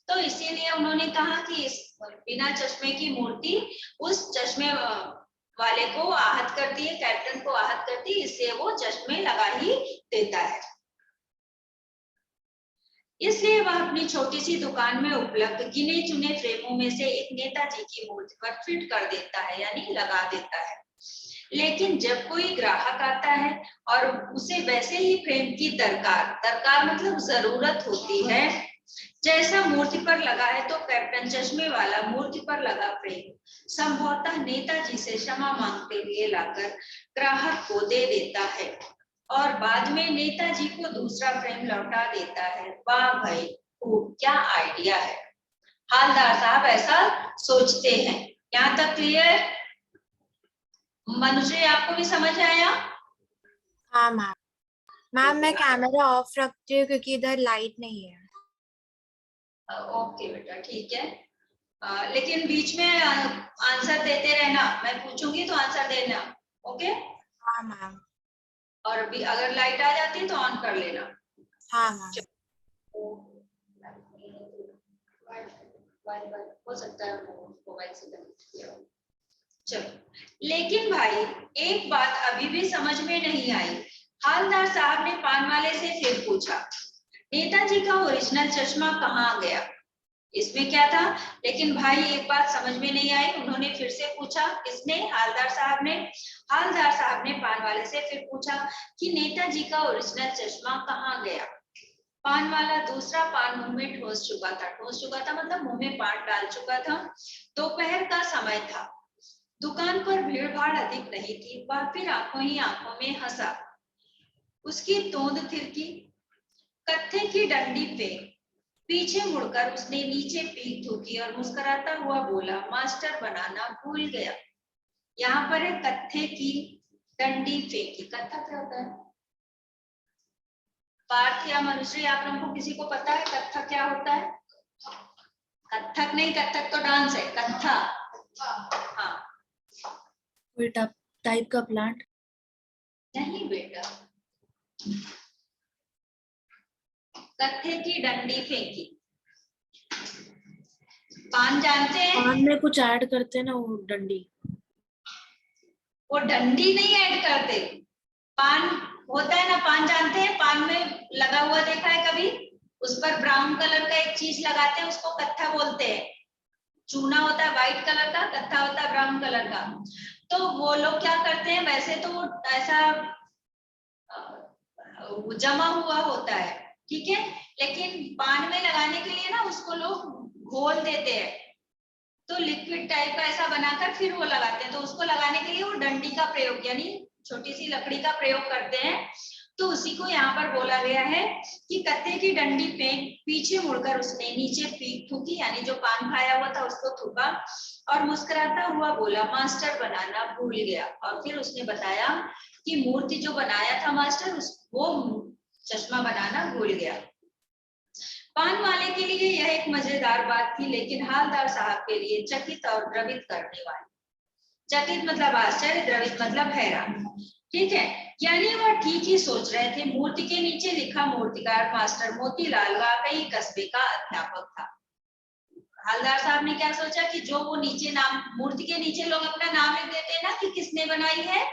तो इसीलिए उन्होंने कहा कि इस बिना चश्मे की मूर्ति उस चश्मे वाले को आहत करती है, कैप्टन को आहत करती है, इसलिए वो चश्मे लगा ही देता है। इसलिए वह अपनी छोटी सी दुकान में उपलब्ध गिने चुने फ्रेमों में से एक नेताजी की मूर्ति पर फिट कर देता है, यानी लगा देता है। लेकिन जब कोई ग्राहक आता है और उसे वैसे ही फ्रेम की दरकार मतलब जरूरत होती है जैसा मूर्ति पर लगा है, तो कैप्टन चश्मे वाला मूर्ति पर लगा फ्रेम संभवतः नेताजी से क्षमा मांगते हुए लाकर ग्राहक को दे देता है और बाद में नेताजी को दूसरा फ्रेम लौटा देता है। वाह भाई, क्या आइडिया है। हालदार साहब ऐसा सोचते हैं। यहाँ तक क्लियर? मनुष्य आपको भी समझ आया? हाँ मैम। मैम मैं कैमरा ऑफ रखती हूँ क्योंकि इधर लाइट नहीं है। ओके बेटा, ठीक है। लेकिन बीच में आंसर देते रहना, मैं पूछूंगी तो आंसर देना, ओके? हाँ मैम। और अभी अगर लाइट आ जाती है तो ऑन कर लेना। हाँ मैम। हो सकता है मोबाइल से कनेक्ट किया हो। चलो, लेकिन भाई एक बात अभी भी समझ में नहीं आई। हालदार साहब ने पान वाले से फिर पूछा, नेताजी का ओरिजिनल चश्मा कहाँ गया? इसमें क्या था? लेकिन भाई एक बात समझ में नहीं आई। उन्होंने फिर से पूछा, किसने? हालदार साहब ने। हालदार साहब ने पान वाले से फिर पूछा कि नेताजी का ओरिजिनल चश्मा कहाँ गया? पान वाला दूसरा पान मुंह में ठोस चुका था। ठोस चुका था मतलब मुंह में पान डाल चुका था। दोपहर का समय था, दुकान पर भीड़ भाड़ अधिक नहीं थी। वह फिर आंखों ही आंखों में हंसा, उसकी तोंद थिरकी, कत्थे की डंडी पे पीछे मुड़कर उसने नीचे पीठ थूकी और मुस्कुराता हुआ बोला, मास्टर बनाना भूल गया। यहाँ पर है कत्थे की डंडी फेंकी। कत्था क्या होता है? पार्थ या मनुष्य, आप लोगों को किसी को पता है कत्था क्या होता है? कत्थक नहीं, कत्थक तो डांस है। कत्था हाँ कोई टाइप का प्लांट? नहीं बेटा, कत्थे की डंडी फेंकी। पान जानते हैं? पान में कुछ ऐड करते हैं ना, वो डंडी। वो डंडी नहीं ऐड करते। पान होता है ना, पान जानते हैं? पान में लगा हुआ देखा है कभी? उस पर ब्राउन कलर का एक चीज लगाते हैं, उसको कत्था बोलते हैं। चूना होता है व्हाइट कलर का, कत्था होता है ब्राउन कलर का। तो वो लोग क्या करते हैं, वैसे तो वो ऐसा जमा हुआ होता है, ठीक है। लेकिन पान में लगाने के लिए ना उसको लोग घोल देते हैं, तो लिक्विड टाइप का ऐसा बनाकर फिर वो लगाते हैं। तो उसको लगाने के लिए वो डंडी का प्रयोग यानी छोटी सी लकड़ी का प्रयोग करते हैं। तो उसी को यहाँ पर बोला गया है कि कत्थे की डंडी पे पीछे मुड़कर उसने नीचे पीठ थूकी, यानी जो पान खाया हुआ था उसको थूका और मुस्कुराता हुआ बोला, मास्टर बनाना भूल गया। और फिर उसने बताया कि मूर्ति जो बनाया था मास्टर वो चश्मा बनाना भूल गया। पान वाले के लिए यह एक मजेदार बात थी, लेकिन हालदार साहब के लिए चकित और द्रवित करने वाली। चकित मतलब आश्चर्य, द्रवित मतलब हैरान। ठीक है, यानी वह ठीक ही सोच रहे थे। मूर्ति के नीचे लिखा मूर्तिकार मास्टर मोतीलाल वाकई कस्बे का अध्यापक था। हालदार साहब ने क्या सोचा कि जो वो नीचे नाम, मूर्ति के नीचे लोग अपना नाम लिख देते हैं ना कि किसने बनाई है,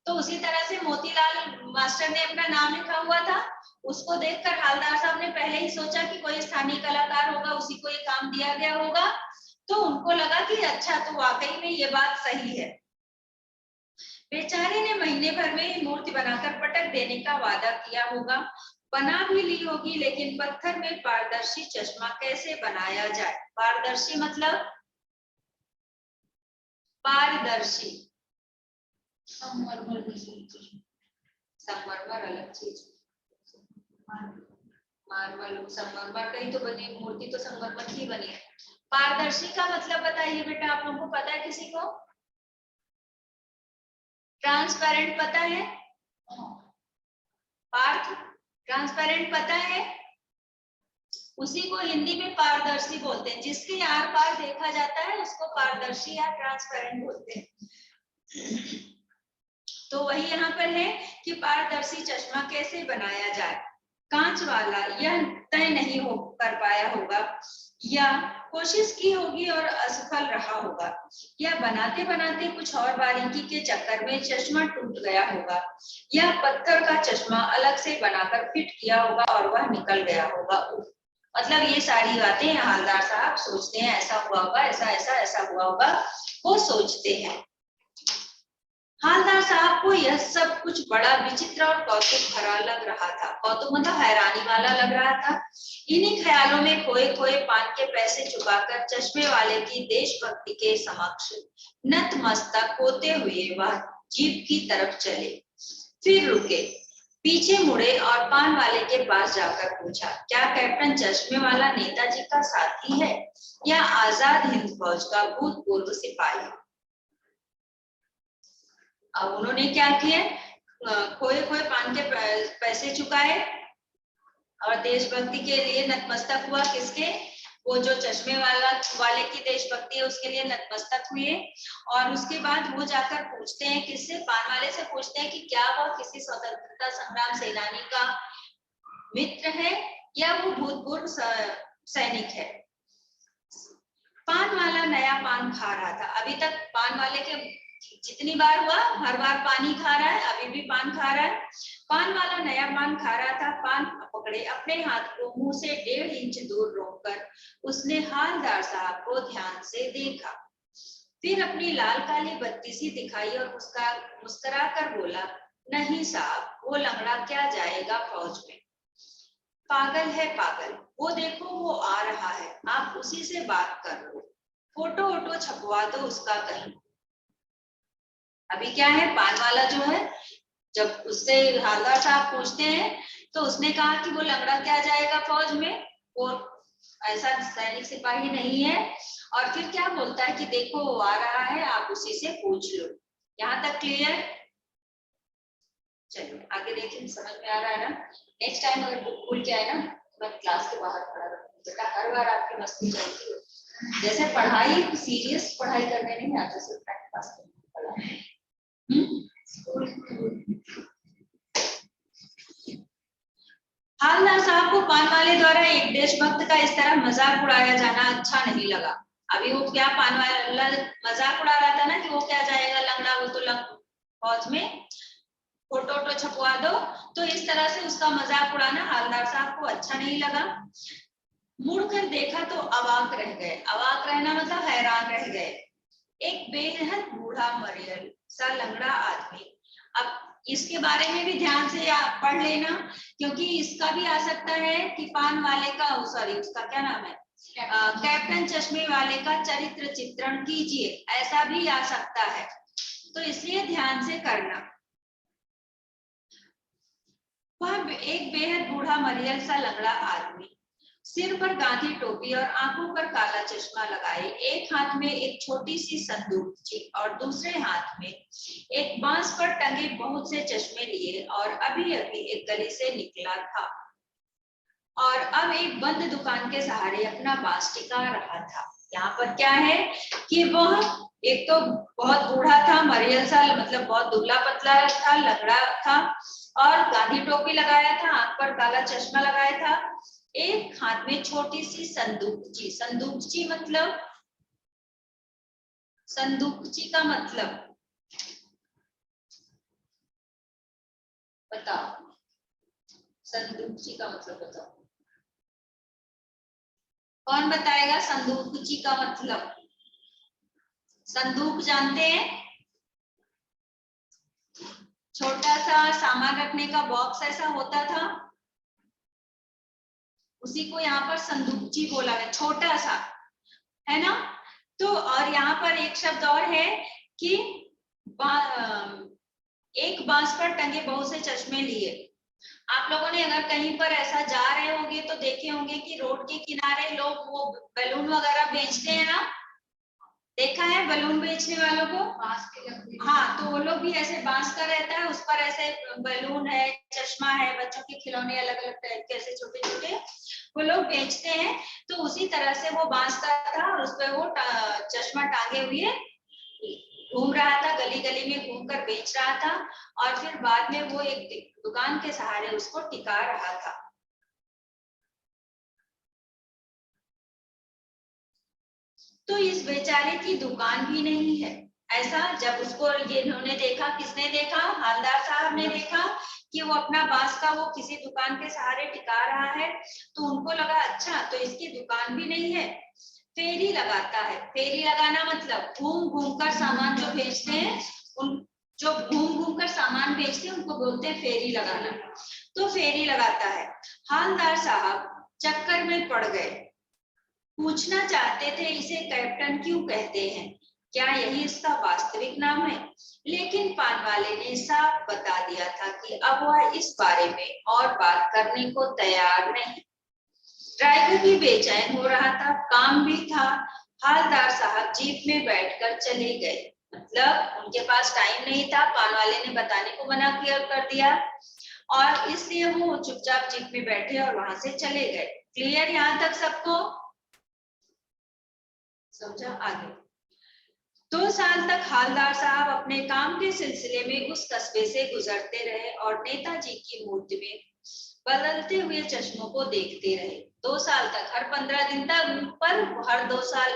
तो उसी तरह से मोतीलाल मास्टर ने अपना नाम लिखा हुआ था। उसको देखकर हालदार साहब ने पहले ही सोचा कि कोई स्थानीय कलाकार होगा, उसी को ये काम दिया गया होगा। तो उनको लगा कि अच्छा, तो वाकई में ये बात सही है। बेचारे ने महीने भर में ही मूर्ति बनाकर पटक देने का वादा किया होगा, बना भी ली होगी, लेकिन पत्थर में पारदर्शी चश्मा कैसे बनाया जाए। पारदर्शी मतलब पारदर्शी, संगमरमर अलग चीज, मार्बल संगमरमर का ही तो बनी मूर्ति, तो संगमरमर की बनी है। पारदर्शी का मतलब बताइए बेटा, आप लोगों को पता है किसी को? ट्रांसपेरेंट पता है? पार्थ, ट्रांसपेरेंट पता है? उसी को हिंदी में पारदर्शी बोलते हैं। जिसके आर पार देखा जाता है उसको पारदर्शी या ट्रांसपेरेंट बोलते हैं। तो वही यहाँ पर है कि पारदर्शी चश्मा कैसे बनाया जाए। कांच वाला यह तय नहीं हो कर पाया होगा, या कोशिश की होगी और असफल रहा होगा, या बनाते बनाते कुछ और बारीकी के चक्कर में चश्मा टूट गया होगा, या पत्थर का चश्मा अलग से बनाकर फिट किया होगा और वह निकल गया होगा। मतलब ये सारी बातें हालदार साहब सोचते हैं, ऐसा हुआ होगा, ऐसा हुआ होगा, वो सोचते हैं। हालदार साहब को यह सब कुछ बड़ा विचित्र और कौतुक भरा लग रहा था। कौतुक मतलब हैरानी वाला लग रहा था। इन्हीं ख्यालों में खोए खोए पान के पैसे चुकाकर चश्मे वाले की देशभक्ति के समक्ष नतमस्तक होते हुए वह जीप की तरफ चले। फिर रुके, पीछे मुड़े और पान वाले के पास जाकर पूछा, क्या कैप्टन चश्मे वाला नेताजी का साथी है या आजाद हिंद फौज का भूतपूर्व सिपाही? अब उन्होंने क्या किया, खोए खोए पान के पैसे चुकाए और देशभक्ति के लिए नतमस्तक हुआ। किसके? वो जो चश्मे वाले की देशभक्ति है उसके लिए नतमस्तक हुए। और उसके बाद वो जाकर पूछते हैं, किससे? पान वाले से पूछते हैं कि क्या वो किसी स्वतंत्रता संग्राम सेनानी का मित्र है या वो भूतपूर्व सैनिक है। पान वाला नया पान खा रहा था। अभी तक पान वाले के जितनी बार हुआ हर बार पानी खा रहा है, अभी भी पान खा रहा है। पान वाला नया पान खा रहा था। पान पकड़े अपने हाथ को मुंह से 1.5 इंच दूर रोककर उसने हालदार साहब को ध्यान से देखा, फिर अपनी लाल काली बत्ती सी दिखाई और मुस्कुरा कर बोला, नहीं साहब, वो लंगड़ा क्या जाएगा फौज में, पागल है पागल। वो देखो वो आ रहा है, आप उसी से बात कर लो, फोटो वोटो छपवा दो उसका कहीं। अभी क्या है, पान वाला जो है जब उससे हालदार साहब पूछते हैं तो उसने कहा कि वो लंगड़ा क्या जाएगा फौज में, वो ऐसा सैनिक सिपाही नहीं है। और फिर क्या बोलता है कि देखो वो आ रहा है, आप उसी से पूछ लो। यहाँ तक क्लियर? चलो आगे देखिए, समझ में आ रहा है ना? नेक्स्ट टाइम अगर बुक भूल जाए ना, मैं क्लास के बाहर खड़ा रहूंगी बेटा, हर बार आपकी मस्ती चलती है। जैसे पढ़ाई सीरियस पढ़ाई करने नहीं आते, सिर्फ टाइम पास करने। हालदार साहब को पान वाले द्वारा एक देशभक्त का इस तरह मजाक उड़ाया जाना अच्छा नहीं लगा। अभी वो क्या पान वाला मजाक उड़ा रहा था ना कि वो क्या जाएगा लंगड़ा, वो तो फौज में, फोटो छपवा दो। तो इस तरह से उसका मजाक उड़ाना हालदार साहब को अच्छा नहीं लगा। मुड़कर देखा तो अवाक रह गए। अवाक रहना मतलब हैरान रह गए। एक बेहद बूढ़ा मरियल सा लंगड़ा आदमी अब इसके बारे में भी ध्यान से आप पढ़ लेना, क्योंकि इसका भी आ सकता है कि पान वाले का, सॉरी उसका क्या नाम है, कैप्टन चश्मे वाले का चरित्र चित्रण कीजिए, ऐसा भी आ सकता है, तो इसलिए ध्यान से करना। वह एक बेहद बूढ़ा मरियल सा लंगड़ा आदमी, सिर पर गांधी टोपी और आंखों पर काला चश्मा लगाए, एक हाथ में एक छोटी सी संदूक थी और दूसरे हाथ में एक बांस पर टंगे बहुत से चश्मे लिए, और अभी अभी एक गली से निकला था और अब एक बंद दुकान के सहारे अपना बांस टिका रहा था। यहाँ पर क्या है कि वह एक तो बहुत बूढ़ा था, मरियल सा, मतलब बहुत दुबला पतला था, लंगड़ा था और गांधी टोपी लगाया था, आंख पर काला चश्मा लगाया था, एक हाथ में छोटी सी संदूकची। संदूकची मतलब, संदूकची का मतलब बताओ, संदूकची का मतलब बताओ, कौन बताएगा संदूकची का मतलब? संदूक जानते हैं? छोटा सा सामान रखने का बॉक्स ऐसा होता था, उसी को यहाँ पर संदूकची बोला है, छोटा सा, है ना। तो और यहाँ पर एक शब्द और है कि एक बांस पर टंगे बहुत से चश्मे लिए। आप लोगों ने अगर कहीं पर ऐसा जा रहे होंगे तो देखे होंगे कि रोड के किनारे लोग वो बैलून वगैरह बेचते हैं ना, देखा है बैलून बेचने वालों को? बांस के लकड़ी। हाँ, तो वो लोग भी ऐसे बांस का रहता है, उस पर ऐसे बैलून है, चश्मा है, बच्चों के खिलौने अलग अलग टाइप के ऐसे छोटे छोटे वो लोग बेचते हैं। तो उसी तरह से वो बांस का था और उस पर वो चश्मा टांगे हुए घूम रहा था, गली गली में घूमकर बेच रहा था, और फिर बाद में वो एक दुकान के सहारे उसको टिका रहा था। तो इस बेचारे की दुकान भी नहीं है। ऐसा जब उसको ये इन्होंने देखा, किसने देखा? हालदार साहब ने देखा कि वो अपना बांस का वो किसी दुकान के सहारे टिका रहा है, तो उनको लगा अच्छा तो इसकी दुकान भी नहीं है। फेरी लगाता है। फेरी लगाना मतलब घूम घूम कर सामान जो बेचते हैं, उन जो घूम घूम कर सामान बेचते हैं उनको बोलते हैं फेरी लगाना। तो फेरी लगाता है। हालदार साहब चक्कर में पड़ गए, पूछना चाहते थे इसे कैप्टन क्यों कहते हैं, क्या यही इसका वास्तविक नाम है, लेकिन पान वाले ने साफ बता दिया था कि अब वह इस बारे में और बात करने को तैयार नहीं। ड्राइवर भी बेचैन हो रहा था, काम भी था। हालदार साहब जीप में बैठकर चले गए, मतलब उनके पास टाइम नहीं था, पान वाले ने बताने को मना किया कर दिया, और इसलिए वो चुपचाप जीप में बैठे और वहां से चले गए। क्लियर यहाँ तक सबको? समझा? आगे 2 साल तक हालदार साहब अपने काम के सिलसिले में उस कस्बे से गुजरते रहे और नेताजी की मूर्ति में बदलते हुए चश्मों को देखते रहे। 2 साल तक, हर 15 दिन तक पर हर 2 साल,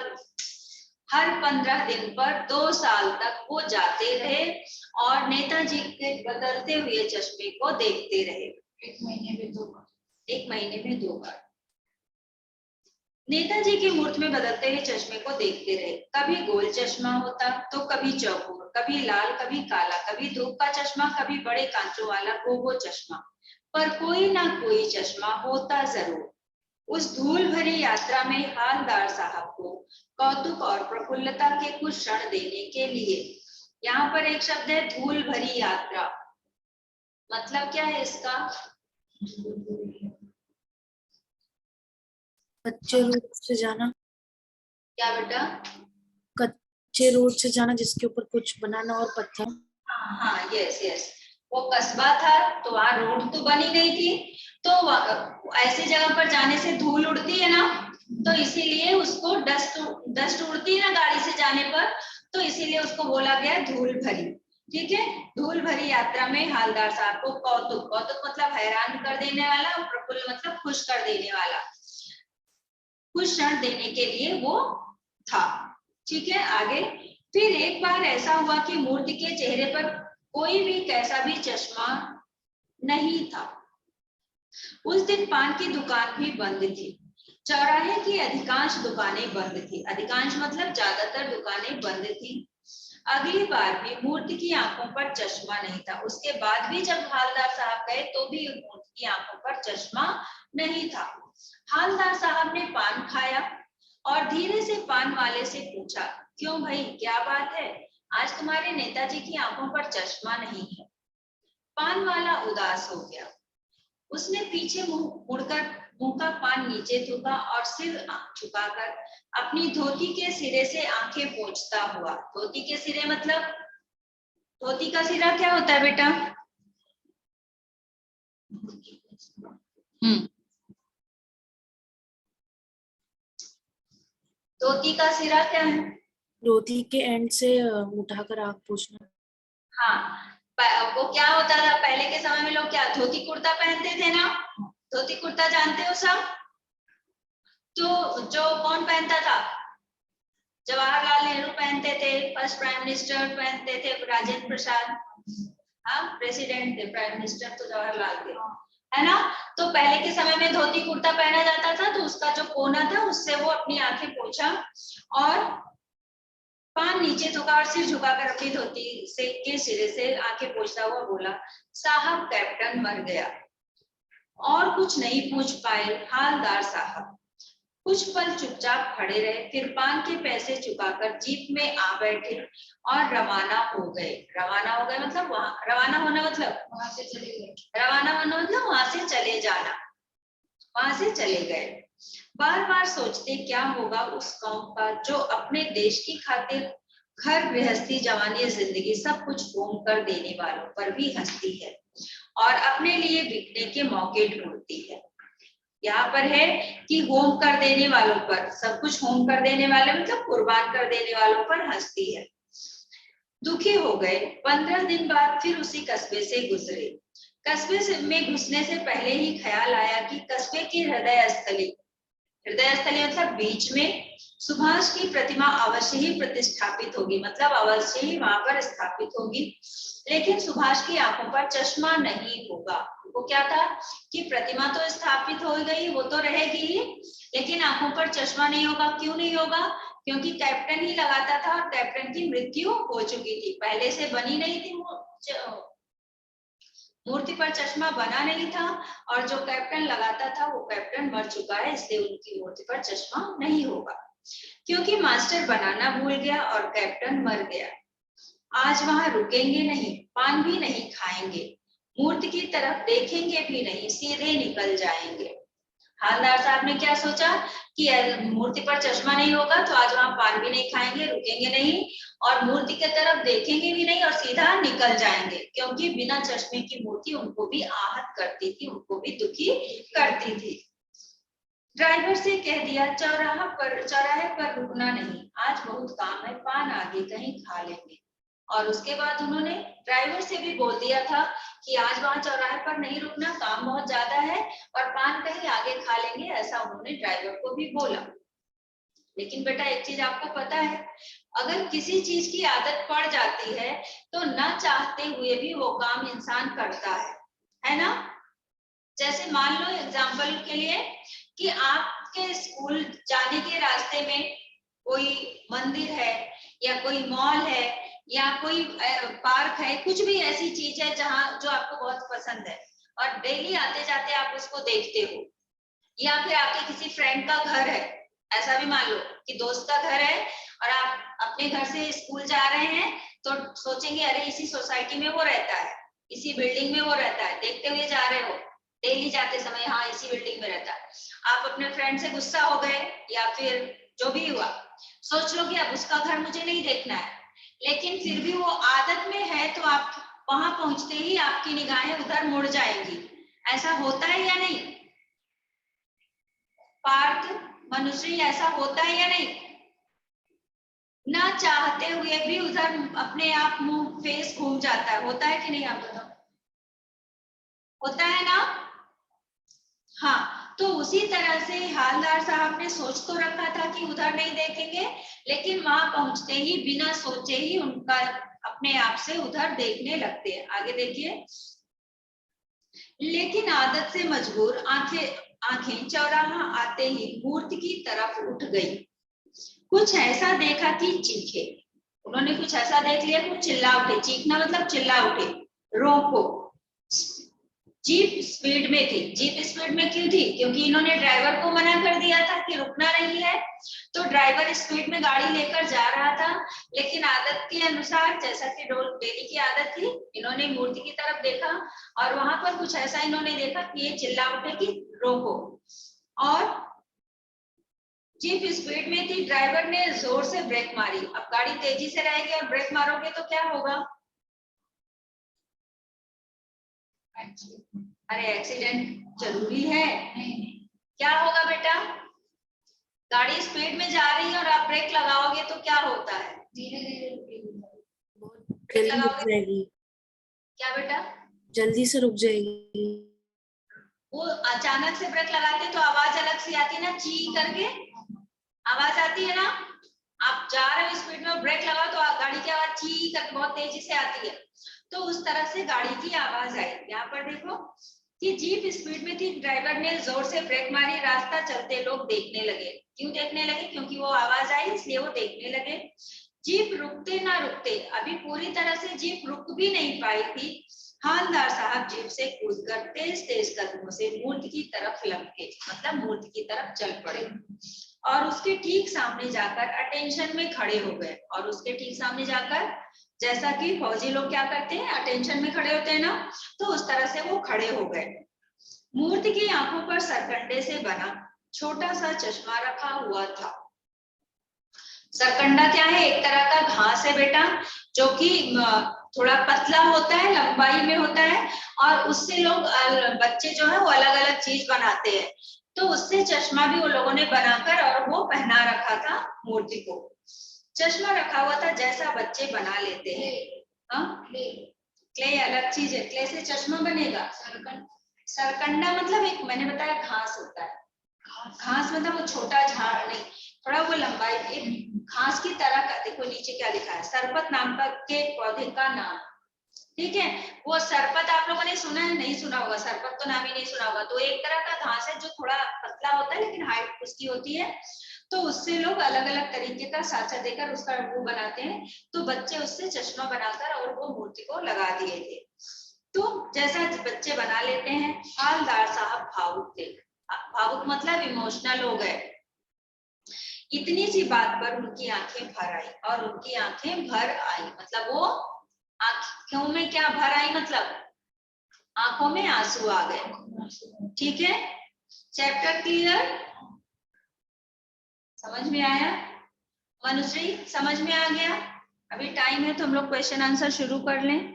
हर 15 दिन पर 2 साल तक वो जाते रहे और नेताजी के बदलते हुए चश्मे को देखते रहे। 1 महीने में 2 बार, 1 महीने में 2 बार नेताजी की मूर्ति में बदलते हुए चश्मे को देखते रहे। कभी गोल चश्मा होता तो कभी चौकोर, कभी लाल, कभी काला, कभी धूप का चश्मा, कभी बड़े कांचों वाला गोगो चश्मा, पर कोई ना कोई चश्मा होता जरूर। उस धूल भरी यात्रा में हालदार साहब को कौतुक और प्रफुल्लता के कुछ क्षण देने के लिए, यहाँ पर एक शब्द है धूल भरी यात्रा, मतलब क्या है इसका? कच्चे रोड से जाना। क्या बेटा? कच्चे रोड से जाना जिसके ऊपर कुछ बनाना और पत्थर। हाँ, यस यस, वो कस्बा था तो वहाँ रोड तो बनी नहीं थी, तो ऐसी जगह पर जाने से धूल उड़ती है ना, तो इसीलिए उसको डस्ट उड़ती है ना गाड़ी से जाने पर, तो इसीलिए उसको बोला गया धूल भरी। ठीक है, धूल भरी यात्रा में हालदार साहब को कौतुक, कौतुक मतलब हैरान कर देने वाला, और प्रफुल्ल मतलब खुश कर देने वाला, कुछ क्षण देने के लिए वो था। ठीक है, आगे फिर एक बार ऐसा हुआ कि मूर्ति के चेहरे पर कोई भी कैसा भी चश्मा नहीं था। उस दिन पान की दुकान भी बंद थी। चौराहे की अधिकांश दुकानें बंद थी। अधिकांश मतलब ज्यादातर दुकानें बंद थी। अगली बार भी मूर्ति की आंखों पर चश्मा नहीं था। उसके बाद भी जब हालदार साहब गए तो भी मूर्ति की आंखों पर चश्मा नहीं था। हालदार साहब ने पान खाया और धीरे से पान वाले से पूछा, क्यों भाई, क्या बात है, आज तुम्हारे नेताजी की आंखों पर चश्मा नहीं है। पान वाला उदास हो गया। उसने पीछे मुड़कर मुंह का पान नीचे थूका और सिर झुकाकर अपनी धोती के सिरे से आंखें पोंछता हुआ, धोती के सिरे मतलब धोती का सिरा क्या होता है बेटा? धोती का सिरा क्या है? धोती के एंड से उठाकर आग पोंछना। हाँ, वो क्या होता था पहले के समय में, लोग क्या धोती कुर्ता पहनते थे ना? धोती कुर्ता जानते हो सब? तो जो कौन पहनता था? जवाहरलाल नेहरू पहनते थे, फर्स्ट प्राइम मिनिस्टर पहनते थे राजेंद्र प्रसाद, हाँ प्रेसिडेंट थे, प्राइम मिनिस्टर तो जवाहरलाल थे, है ना? तो पहले के समय में धोती कुर्ता पहना जाता था, तो उसका जो कोना था उससे वो अपनी आंखें पोंछा और पान नीचे झुका और सिर झुकाकर अपनी धोती से के सिरे से आंखें पोंछता हुआ बोला, साहब कैप्टन मर गया। और कुछ नहीं पूछ पाए हालदार साहब। कुछ पल चुपचाप खड़े रहे, फिर पान के पैसे चुकाकर जीप में आ बैठे और रवाना हो गए। रवाना हो गए मतलब वहां रवाना होना मतलब वहां से चले गए। रवाना होना मतलब वहां से चले जाना, वहां से चले गए। बार बार सोचते क्या होगा उस कौम का जो अपने देश की खातिर घर गृहस्थी जवानी जिंदगी सब कुछ होम कर देने वालों पर भी हंसती है और अपने लिए बिकने के मौके ढूंढती है। यहाँ पर है कि होम कर देने वालों पर, सब कुछ होम कर देने वाले मतलब कुर्बान कर देने वालों पर हंसती है। दुखी हो गए। 15 दिन बाद फिर उसी कस्बे से गुजरे। कस्बे में घुसने से पहले ही ख्याल आया कि कस्बे की हृदय स्थली मतलब बीच में सुभाष की प्रतिमा अवश्य ही प्रतिष्ठापित होगी, मतलब अवश्य ही वहां पर स्थापित होगी। लेकिन सुभाष की आंखों पर चश्मा नहीं होगा। वो क्या था कि प्रतिमा तो स्थापित हो गई, वो तो रहेगी ही, लेकिन आंखों पर चश्मा नहीं होगा। क्यों नहीं होगा? क्योंकि कैप्टन ही लगाता था और कैप्टन की मृत्यु हो चुकी थी, पहले से बनी नहीं थी मूर्ति पर चश्मा बना नहीं था, और जो कैप्टन लगाता था वो कैप्टन मर चुका है, इसलिए उनकी मूर्ति पर चश्मा नहीं होगा। क्योंकि मास्टर बनाना भूल गया और कैप्टन मर गया। आज वहां रुकेंगे नहीं, पान भी नहीं खाएंगे, मूर्ति की तरफ देखेंगे भी नहीं, सीधे निकल जाएंगे। हालदार साहब ने क्या सोचा कि मूर्ति पर चश्मा नहीं होगा तो आज वहां पान भी नहीं खाएंगे, रुकेंगे नहीं और मूर्ति की तरफ देखेंगे भी नहीं और सीधा निकल जाएंगे, क्योंकि बिना चश्मे की मूर्ति उनको भी आहत करती थी, उनको भी दुखी करती थी। ड्राइवर से कह दिया चौराहे पर रुकना नहीं, आज बहुत काम है, पान आगे कहीं खा लेंगे। और उसके बाद उन्होंने ड्राइवर से भी बोल दिया था कि आज वहां चौराहे पर नहीं रुकना, काम बहुत ज्यादा है और पान कहीं आगे खा लेंगे, ऐसा उन्होंने ड्राइवर को भी बोला। लेकिन बेटा एक चीज आपको पता है, अगर किसी चीज की आदत पड़ जाती है तो ना चाहते हुए भी वो काम इंसान करता है ना? जैसे मान लो एग्जाम्पल के लिए कि आपके स्कूल जाने के रास्ते में कोई मंदिर है या कोई मॉल है या कोई पार्क है, कुछ भी ऐसी चीज है जहां जो आपको बहुत पसंद है और डेली आते जाते आप उसको देखते हो, या फिर आपके किसी फ्रेंड का घर है, ऐसा भी मान लो कि दोस्त का घर है और आप अपने घर से स्कूल जा रहे हैं तो सोचेंगे अरे इसी सोसाइटी में वो रहता है, इसी बिल्डिंग में वो रहता है, देखते हुए जा रहे हो डेली जाते समय, हाँ इसी बिल्डिंग में रहता है। आप अपने फ्रेंड से गुस्सा हो गए या फिर जो भी हुआ, सोच लो कि अब उसका घर मुझे नहीं देखना है, लेकिन फिर भी वो आदत में है तो आप वहां पहुंचते ही आपकी निगाहें उधर मुड़ जाएंगी। ऐसा होता है या नहीं पार्थ, मनुष्य, ऐसा होता है या नहीं? ना चाहते हुए भी उधर अपने आप मुंह फेस घूम जाता है, होता है कि नहीं? आप बताओ, होता है ना? हाँ, तो उसी तरह से हालदार साहब ने सोच तो रखा था कि उधर नहीं देखेंगे, लेकिन वहां पहुंचते ही बिना सोचे ही उनका अपने आप से उधर देखने लगते हैं। आगे देखिए। लेकिन आदत से मजबूर आंखें चौराहा आते ही मूर्ति की तरफ उठ गई। कुछ ऐसा देखा कि चीखे। उन्होंने कुछ ऐसा देख लिया, कुछ चिल्ला उठे, चीखना मतलब चिल्ला उठे, रोको। जीप स्पीड में थी। जीप स्पीड में क्यों थी? क्योंकि इन्होंने ड्राइवर को मना कर दिया था कि रुकना नहीं है, तो ड्राइवर स्पीड में गाड़ी लेकर जा रहा था, लेकिन आदत के अनुसार, जैसा कि डेली की आदत थी, इन्होंने मूर्ति की तरफ देखा और वहां पर कुछ ऐसा इन्होंने देखा कि ये चिल्ला उठे कि रोको। और जीप स्पीड में थी, ड्राइवर ने जोर से ब्रेक मारी। अब गाड़ी तेजी से रहेगी और ब्रेक मारोगे तो क्या होगा? अरे एक्सीडेंट जरूरी है? क्या होगा बेटा? गाड़ी स्पीड में जा रही है और आप ब्रेक लगाओगे तो क्या होता है? धीरे धीरे जल्दी रुक जाएगी। क्या बेटा? जल्दी से रुक जाएगी। वो अचानक से ब्रेक लगाते तो आवाज अलग सी आती है ना, ची करके आवाज आती है ना। आप जा रहे हो स्पीड में और ब्रेक लगाओ तो गाड़ी की आवाज ची करके बहुत तेजी से आती है, तो उस तरह से गाड़ी की आवाज आई। यहाँ पर देखो कि जीप स्पीड में थी, ड्राइवर ने जोर से ब्रेक मारी, रास्ता चलते लोग देखने लगे। क्यों देखने लगे? क्योंकि वो आवाज आई इसलिए वो देखने लगे। जीप रुकते ना रुकते, अभी पूरी तरह से जीप रुक भी नहीं पाई थी, हालदार साहब जीप से कूदकर तेज तेज कदमों से मूर्ति की तरफ लपके, मतलब मूर्ति की तरफ चल पड़े और उसके ठीक सामने जाकर अटेंशन में खड़े हो गए। और उसके ठीक सामने जाकर, जैसा कि फौजी लोग क्या करते हैं, अटेंशन में खड़े होते हैं ना, तो उस तरह से वो खड़े हो गए। मूर्ति की आंखों पर सरकंडे से बना छोटा सा चश्मा रखा हुआ था। सरकंडा क्या है? एक तरह का घास है बेटा, जो कि थोड़ा पतला होता है, लंबाई में होता है, और उससे लोग बच्चे जो है वो अलग अलग चीज बनाते हैं, तो उससे चश्मा भी उन लोगों ने बनाकर और वो पहना रखा था मूर्ति को। चश्मा रखा हुआ था जैसा बच्चे बना लेते हैं। क्ले अलग चीज है, क्ले से चश्मा बनेगा। सरकंडा मतलब एक, मैंने बताया घास होता है। घास मतलब वो छोटा झाड़ नहीं, थोड़ा वो लंबाई, एक घास की तरह का। देखो नीचे क्या लिखा है, सरपत नाम का के पौधे का नाम, ठीक है। वो सरपत आप लोगों ने सुना है? नहीं सुना होगा, सरपत तो नाम ही नहीं सुना होगा। तो एक तरह का घास है जो थोड़ा पतला होता है लेकिन हाइट उसकी होती है, तो उससे लोग अलग अलग तरीके का साचा देकर उसका वो बनाते हैं। तो बच्चे उससे चश्मा बनाकर और वो मूर्ति को लगा दिए थे। तो जैसा बच्चे बना लेते हैं, हालदार साहब भावुक थे। भावुक मतलब इमोशनल हो गए। इतनी सी बात पर उनकी आंखें भर आई, और उनकी आंखें भर आई मतलब वो आंखों में क्या भर आई, मतलब आंखों में आंसू आ गए। ठीक है, चैप्टर क्लियर? समझ में आया? मनुश्री समझ में आ गया? अभी टाइम है तो हम लोग क्वेश्चन आंसर शुरू कर लें।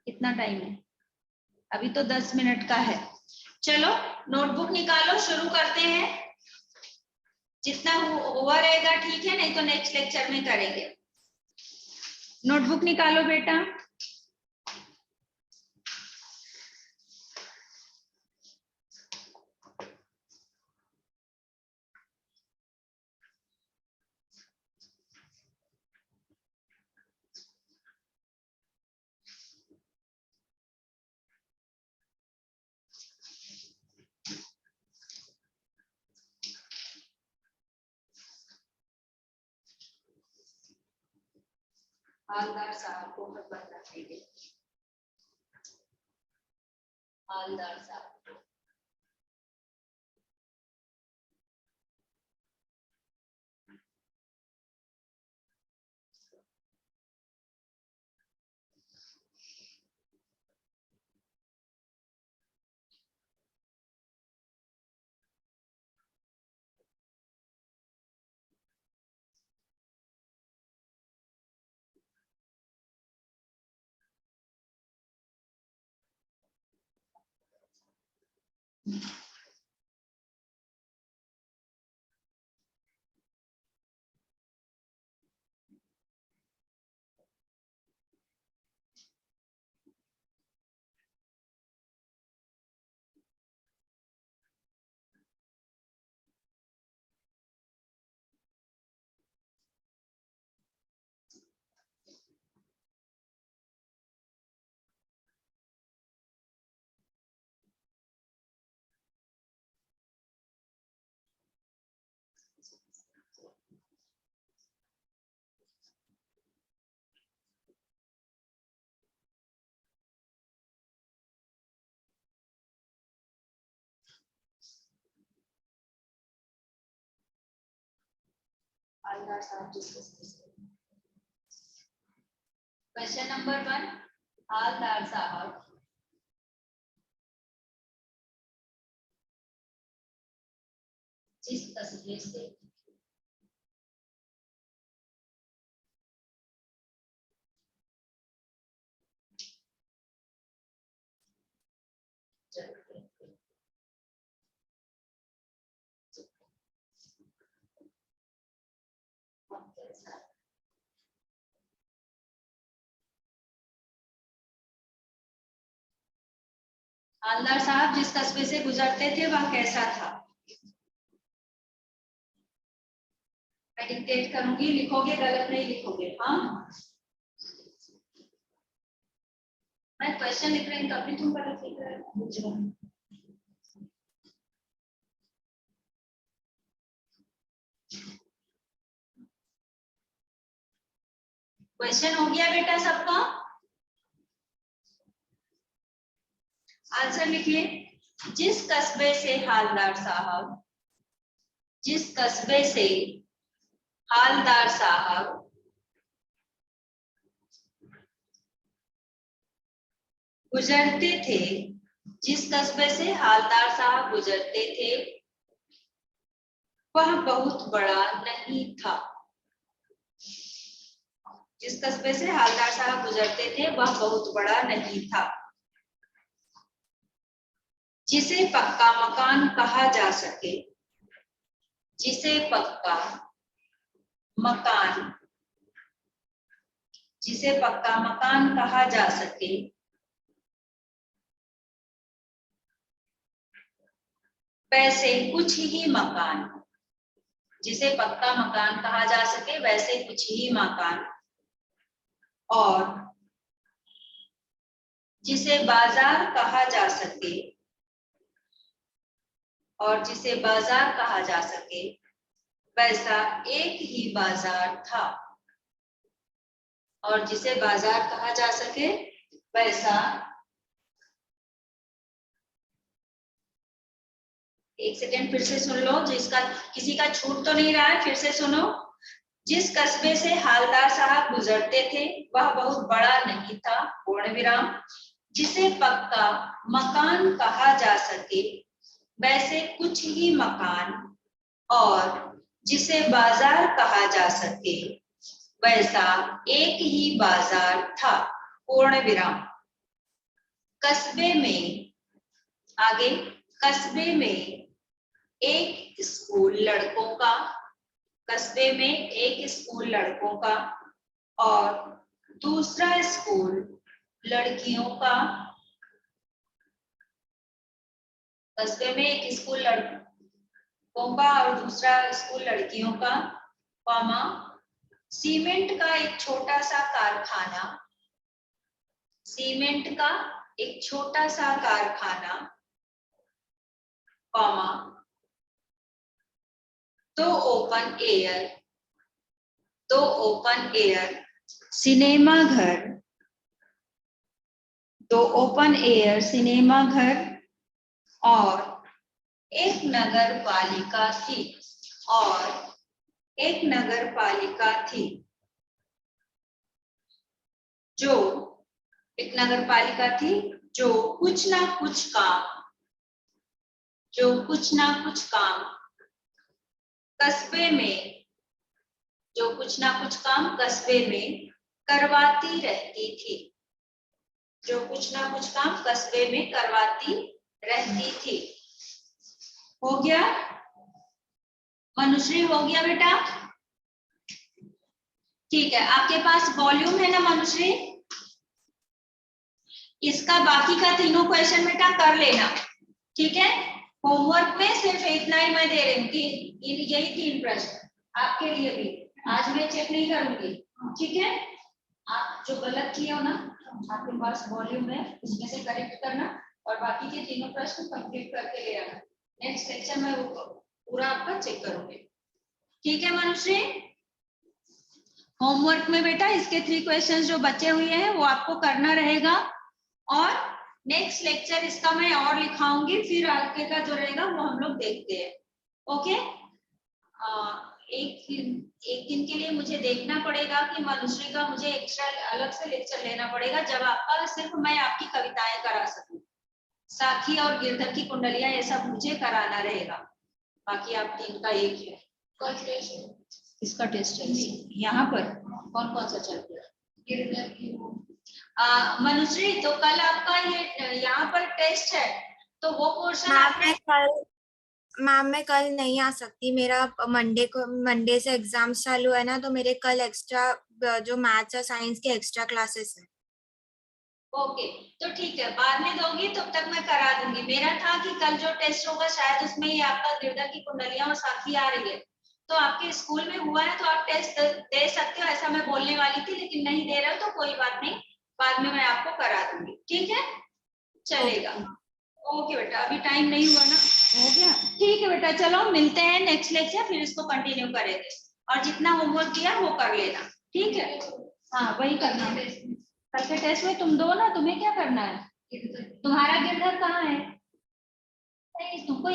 कितना टाइम है? अभी तो 10 मिनट का है। चलो नोटबुक निकालो, शुरू करते हैं। जितना हुआ रहेगा ठीक है, नहीं तो नेक्स्ट लेक्चर में करेंगे। नोटबुक निकालो बेटा। हालदार साहब को मत बता देंगे। हालदार साहब हालदार साहब क्वेश्चन नंबर 1, हालदार साहब जिस कस्बे से हालदार साहब जिस कस्बे से गुजरते थे वह कैसा था? मैं डिक्टेट करूंगी, लिखोगे, गलत नहीं लिखोगे। हाँ, मैं क्वेश्चन लिख रही हूँ तभी तुम गलत लिख रहे हो। क्वेश्चन हो गया बेटा सबका? आंसर लिखिए। जिस कस्बे से हालदार साहब, जिस कस्बे से हालदार साहब गुजरते थे, जिस कस्बे से हालदार साहब गुजरते थे वह बहुत बड़ा नहीं था। जिस कस्बे से हालदार साहब गुजरते थे वह बहुत बड़ा नहीं था। जिसे पक्का मकान कहा जा सके, जिसे पक्का मकान, जिसे पक्का मकान कहा जा सके वैसे कुछ ही मकान, जिसे पक्का मकान कहा जा सके वैसे कुछ ही मकान, और जिसे बाजार कहा जा सके, और जिसे बाजार कहा जा सके वैसा एक ही बाजार था, और जिसे बाजार कहा जा सके वैसा, एक सेकेंड फिर से सुन लो, जिसका किसी का छूट तो नहीं रहा है, फिर से सुनो। जिस कस्बे से हालदार साहब गुजरते थे वह बहुत बड़ा नहीं था, पूर्ण विराम। जिसे पक्का मकान कहा जा सके वैसे कुछ ही मकान, और जिसे बाजार कहा जा सके वैसा एक ही बाजार था, पूर्ण विराम। कस्बे में, आगे, कस्बे में एक स्कूल लड़कों का, कस्बे में एक स्कूल लड़कों का और दूसरा स्कूल लड़कियों का, कस्बे में एक स्कूल लड़कों का और दूसरा स्कूल लड़कियों का, कॉमा, सीमेंट का एक छोटा सा कारखाना, सीमेंट का एक छोटा सा कारखाना, कॉमा, दो ओपन एयर सिनेमा घर, दो ओपन एयर सिनेमा घर और एक नगर पालिका थी, और एक नगर पालिका थी, जो एक नगर पालिका थी जो कुछ ना कुछ काम, जो कुछ ना कुछ काम कस्बे में, जो कुछ ना कुछ काम कस्बे में करवाती रहती थी, जो कुछ ना कुछ काम कस्बे में करवाती रहती थी। हो गया मनुश्री? हो गया बेटा? ठीक है, आपके पास वॉल्यूम है ना मनुश्री? इसका बाकी का तीनों क्वेश्चन बेटा कर लेना, ठीक है? होमवर्क में सिर्फ इतना ही मैं दे रही हूँ कि यही 3 प्रश्न आपके लिए भी, आज मैं चेक नहीं करूंगी, ठीक है? आप जो गलत किए हो ना, आपके पास वॉल्यूम है, उसमें से करेक्ट करना और बाकी के तीनों प्रश्न कंप्लीट करके ले आना। नेक्स्ट लेक्चर में वो पूरा आपका चेक करूंगी, ठीक है मनुश्री? होमवर्क में बेटा इसके 3 क्वेश्चंस जो बचे हुए हैं वो आपको करना रहेगा, और नेक्स्ट लेक्चर इसका मैं और लिखाऊंगी, फिर आगे का जो रहेगा वो हम लोग देखते हैं। ओके, एक दिन के लिए मुझे देखना पड़ेगा कि मनुश्री का मुझे एक्स्ट्रा अलग से लेक्चर लेना पड़ेगा, जब आपका सिर्फ मैं आपकी कविताएं करा सकूं। साखी और गिरधर की कुंडलियां ये सब मुझे कराना रहेगा, बाकी आप तीन का एक है। इसका टेस्ट है यहाँ पर कौन कौन सा चलता है? मनुश्री, तो कल आपका ये यहाँ पर टेस्ट है, तो वो पोर्शन मैम मैं कल नहीं आ सकती, मेरा मंडे से एग्जाम चालू है ना, तो मेरे कल एक्स्ट्रा जो मैथ्स और साइंस के एक्स्ट्रा क्लासेस है। ओके, तो ठीक है, बाद में दोगी तब तक मैं करा दूंगी। मेरा था कि कल जो टेस्ट होगा शायद उसमें ये आपका गिरधर की कुंडलियां और साखी आ रही है, तो आपके स्कूल में हुआ है तो आप टेस्ट दे सकते हो, ऐसा मैं बोलने वाली थी, लेकिन नहीं दे रहे हो तो कोई बात नहीं, बाद में मैं आपको करा दूंगी, ठीक है, चलेगा। ओके बेटा, अभी टाइम नहीं हुआ ना, हो गया, ठीक है बेटा, चलो मिलते हैं नेक्स्ट लेक्चर, फिर इसको कंटिन्यू करेंगे, और जितना होमवर्क दिया वो कर लेना, ठीक है। हाँ वही करना, कल के टेस्ट में तुम दो ना, तुम्हें क्या करना है, तुम्हारा गिरधर कहाँ है? तुमको